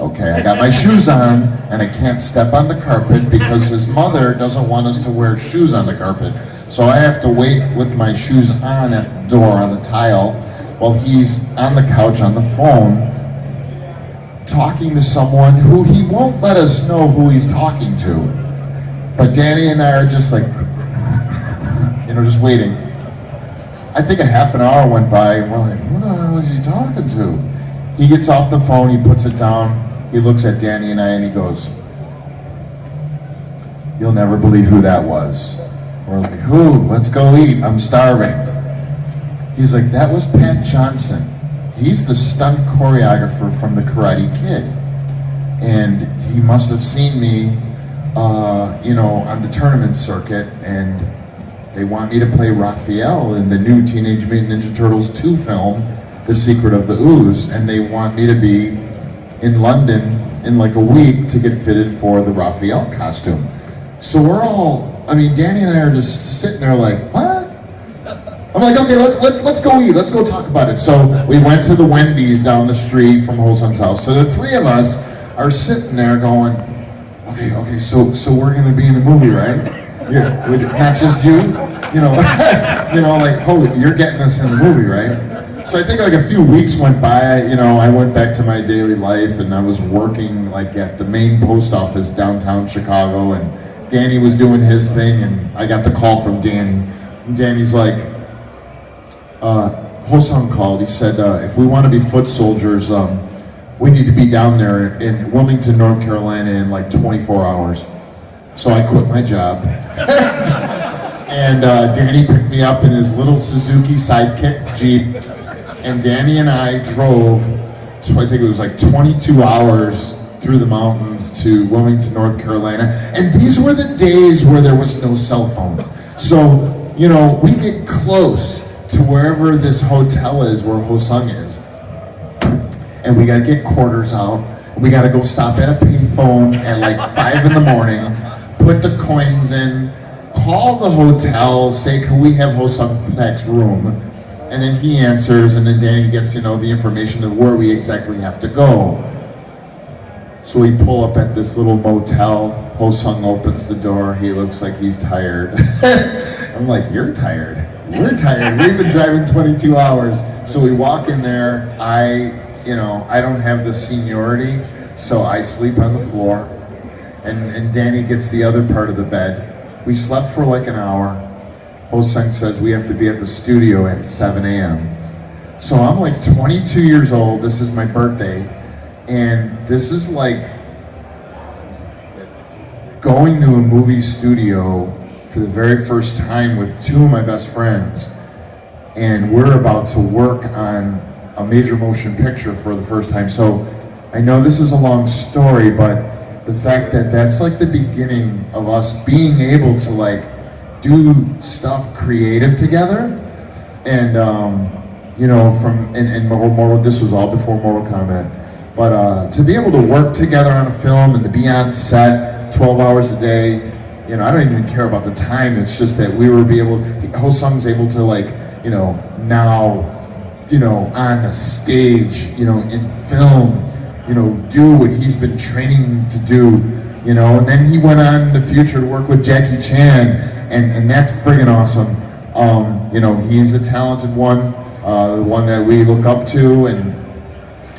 Okay, I got my shoes on, and I can't step on the carpet because his mother doesn't want us to wear shoes on the carpet. So I have to wait with my shoes on at the door on the tile while he's on the couch on the phone talking to someone who he won't let us know who he's talking to. But Danny and I are just like, you know, just waiting. I think a half an hour went by, and we're like, who the hell is he talking to? He gets off the phone, he puts it down, he looks at Danny and I, and he goes, you'll never believe who that was. We're like, who? Let's go eat, I'm starving. He's like, that was Pat Johnson. He's the stunt choreographer from the Karate Kid. And he must have seen me, you know, on the tournament circuit, and they want me to play Raphael in the new Teenage Mutant Ninja Turtles 2 film, The Secret of the Ooze, and they want me to be in London in like a week to get fitted for the Raphael costume. So we're all, I mean, Danny and I are just sitting there like, what? I'm like, okay, let's go eat, let's go talk about it. So we went to the Wendy's down the street from Ho Sung's house. So the three of us are sitting there going, okay, so we're gonna be in the movie, right? Yeah, not just you, you know, like, you're getting us in the movie, right? So I think like a few weeks went by, you know, I went back to my daily life and I was working like at the main post office downtown Chicago, and Danny was doing his thing, and I got the call from Danny. And Danny's like, Ho Sung called, he said, if we want to be foot soldiers, we need to be down there in Wilmington, North Carolina in like 24 hours. So I quit my job. And Danny picked me up in his little Suzuki Sidekick Jeep. And Danny and I drove, I think it was like 22 hours through the mountains to Wilmington, North Carolina. And these were the days where there was no cell phone. So, you know, we get close to wherever this hotel is where Ho Sung is. And we gotta get quarters out. We gotta go stop at a payphone at like 5 in the morning, put the coins in, call the hotel, say, can we have Ho Sung Pak's room? And then he answers, and then Danny gets, you know, the information of where we exactly have to go. So we pull up at this little motel. Ho Sung opens the door. He looks like he's tired. I'm like, you're tired. We're tired. We've been driving 22 hours. So we walk in there. I don't have the seniority, so I sleep on the floor. And Danny gets the other part of the bed. We slept for like an hour. Ho Sung says we have to be at the studio at 7 a.m. So I'm like 22 years old. This is my birthday. And this is like going to a movie studio for the very first time with two of my best friends. And we're about to work on a major motion picture for the first time. So I know this is a long story, but the fact that that's like the beginning of us being able to like do stuff creative together. And you know, and Mortal, this was all before Mortal Kombat. But to be able to work together on a film and to be on set 12 hours a day, you know, I don't even care about the time. It's just that we were Ho Sung's able to like, you know, now, you know, on a stage, you know, in film, you know, do what he's been training to do, you know, and then he went on in the future to work with Jackie Chan, and that's friggin' awesome. You know, he's a talented one, the one that we look up to, and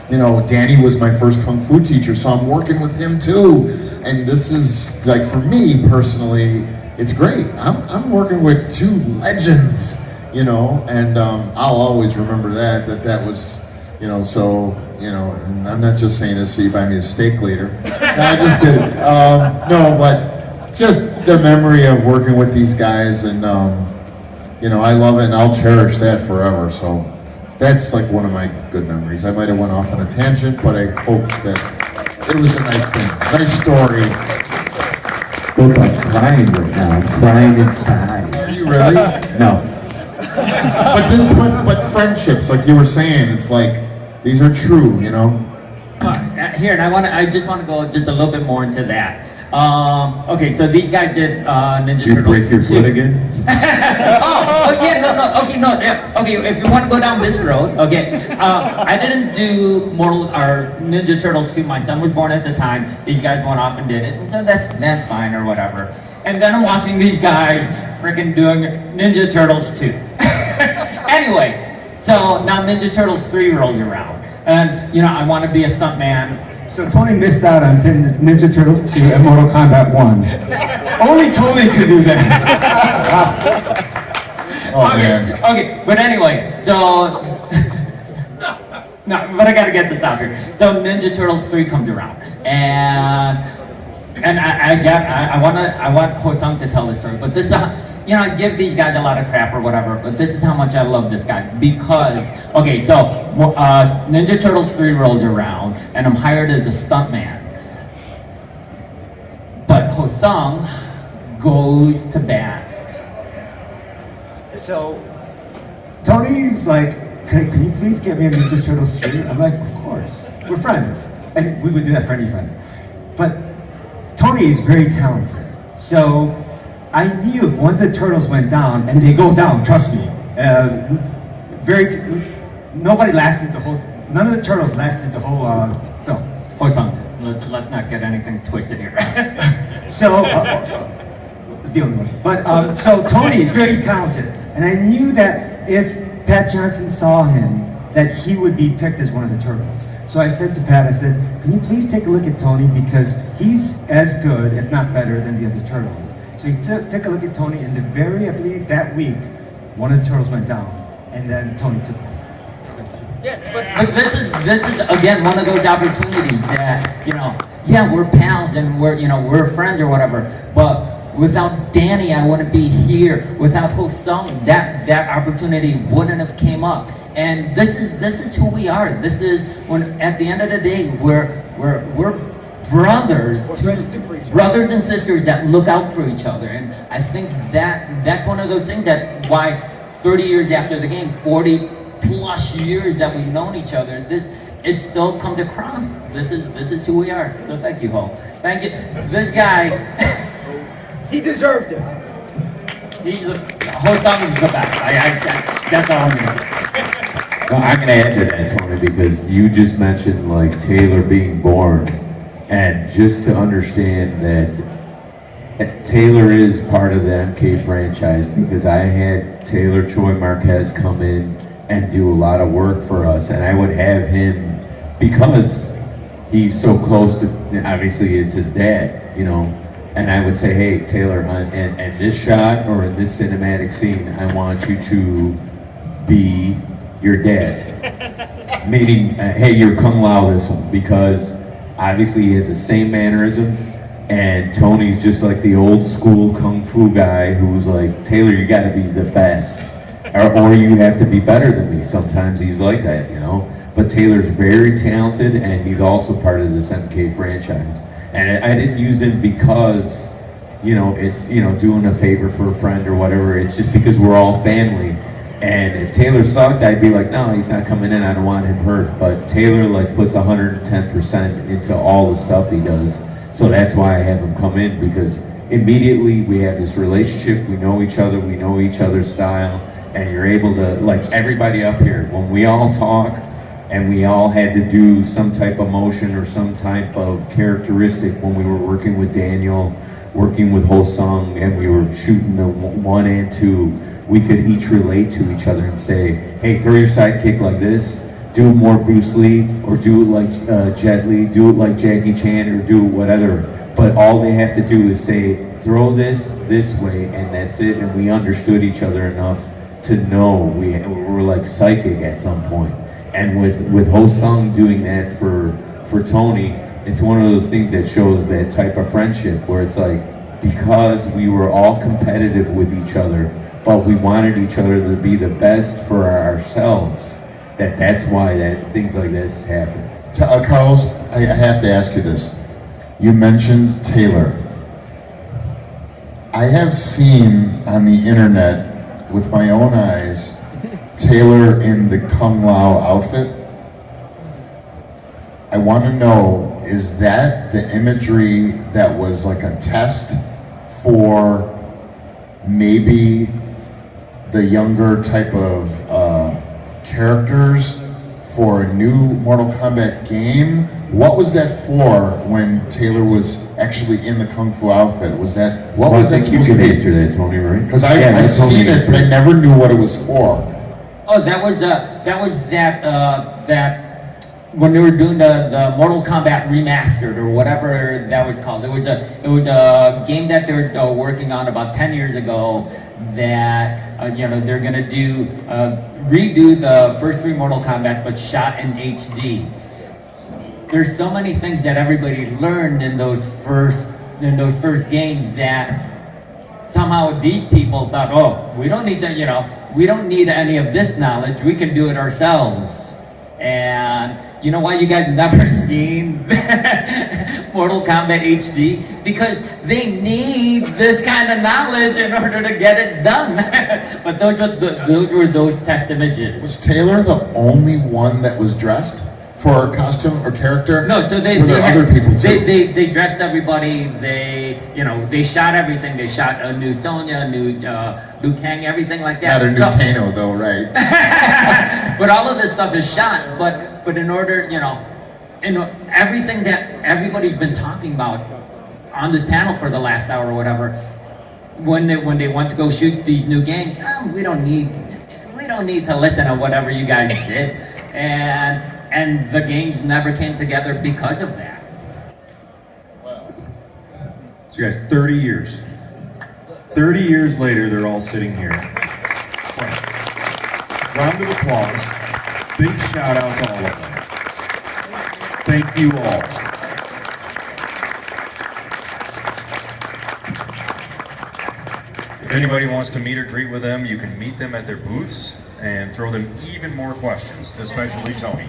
you know, Danny was my first Kung Fu teacher, so I'm working with him too. And this is, like, for me personally, it's great. I'm working with two legends, you know, and I'll always remember that was, you know, so, you know, and I'm not just saying this so you buy me a steak later. No, I just did it. No, but just the memory of working with these guys, and, you know, I love it, and I'll cherish that forever, so. That's like one of my good memories. I might have went off on a tangent, but I hope that it was a nice thing. Nice story. Look, I'm crying right now. I'm crying inside. Are you really? No. But friendships, like you were saying, it's like, these are true, you know? Here, and I just want to go just a little bit more into that. Okay, so these guys did Ninja Turtles. Did you break your foot again? Okay, if you want to go down this road, okay. I didn't do Ninja Turtles 2. My son was born at the time. These guys went off and did it, so that's fine or whatever. And then I'm watching these guys freaking doing Ninja Turtles 2. Anyway, so now Ninja Turtles 3 rolls around, and you know I want to be a stuntman. So Tony missed out on Ninja Turtles 2 and Mortal Kombat 1. Only Tony could do that. Okay, but anyway, so no, but I gotta get this out here. So Ninja Turtles 3 comes around, and I want Ho Sung to tell the story, but this is you know, I give these guys a lot of crap or whatever, but this is how much I love this guy. Because, okay, so Ninja Turtles 3 rolls around, and I'm hired as a stuntman. But Ho Sung goes to bat So Tony's like, can you please get me a Ninja Turtles street? I'm like, of course. We're friends. And we would do that for any friend. But Tony is very talented. So I knew if one of the turtles went down, and they go down, trust me, nobody lasted the whole, none of the turtles lasted the whole film. Hold on, let's not get anything twisted here. So, the only one. But, so Tony is very talented. And I knew that if Pat Johnson saw him, that he would be picked as one of the turtles. So I said to Pat, I said, can you please take a look at Tony, because he's as good, if not better, than the other turtles. So he took a look at Tony, and I believe that week, one of the turtles went down, and then Tony took one. Yeah, but this is again one of those opportunities that, yeah, we're pals and we're friends or whatever, but without Danny, I wouldn't be here. Without Ho-Sung, that opportunity wouldn't have came up. And this is who we are. This is when, at the end of the day, we're brothers, brothers and sisters that look out for each other. And I think that's one of those things that why 30 years after the game, 40 plus years that we've known each other, it still comes across. This is who we are. So thank you, Ho. Thank you. This guy. He deserved it. Ho-Sung is the best. That's all I'm gonna say. Well, I'm gonna add to that, Tony, because you just mentioned like Taylor being born, and just to understand that Taylor is part of the MK franchise, because I had Taylor Choi Marquez come in and do a lot of work for us, and I would have him because he's so close to, obviously it's his dad, and I would say, hey, Taylor, in this shot or in this cinematic scene, I want you to be your dad. Meaning, hey, you're Kung Lao this one, because obviously he has the same mannerisms, and Tony's just like the old school Kung Fu guy who's like, Taylor, you gotta be the best. Or you have to be better than me. Sometimes he's like that, But Taylor's very talented, and he's also part of this MK franchise. And I didn't use him because, it's, doing a favor for a friend or whatever. It's just because we're all family. And if Taylor sucked, I'd be like, no, he's not coming in. I don't want him hurt. But Taylor puts 110% into all the stuff he does. So that's why I have him come in, because immediately we have this relationship. We know each other. We know each other's style. And you're able to, like everybody up here, when we all talk and we all had to do some type of motion or some type of characteristic when we were working with Daniel, working with Ho-Sung, and we were shooting the 1 and 2, we could each relate to each other and say, hey, throw your sidekick like this, do it more Bruce Lee, or do it like Jet Li, do it like Jackie Chan, or do it whatever. But all they have to do is say, throw this way, and that's it. And we understood each other enough to know we were like psychic at some point. And with Ho-Sung doing that for Tony, it's one of those things that shows that type of friendship where it's like, because we were all competitive with each other, but we wanted each other to be the best for ourselves, that's why that things like this happen. Carlos, I have to ask you this. You mentioned Taylor. I have seen on the internet with my own eyes Taylor in the Kung Lao outfit. I want to know, is that the imagery that was like a test for maybe the younger type of characters for a new Mortal Kombat game? What was that for when Taylor was actually in the Kung Fu outfit? Was that, what was that supposed to be? You can answer that, Tony, right? Because I've seen it, but I never knew what it was for. Oh, that was when they were doing the Mortal Kombat remastered or whatever that was called. It was a game that they were working on about 10 years ago that they're gonna redo the first 3 Mortal Kombat but shot in HD. There's so many things that everybody learned in those first games that somehow these people thought, oh, we don't need to, we don't need any of this knowledge. We can do it ourselves. And you know what? You guys never seen Mortal Kombat HD because they need this kind of knowledge in order to get it done. But those were those test images. Was Taylor the only one that was dressed for costume or character? No, so they were there had- other people too? They dressed everybody. They shot everything. They shot a new Sonya, new Liu Kang, everything like that. Not a new So- Kano though, right? But all of this stuff is shot. But in order, everything that everybody's been talking about on this panel for the last hour or whatever, when they want to go shoot these new games, we don't need to listen to whatever you guys did, and the games never came together because of that. So you guys, 30 years. 30 years later, they're all sitting here. Round of applause. Big shout out to all of them. Thank you all. If anybody wants to meet or greet with them, you can meet them at their booths and throw them even more questions, especially Tony.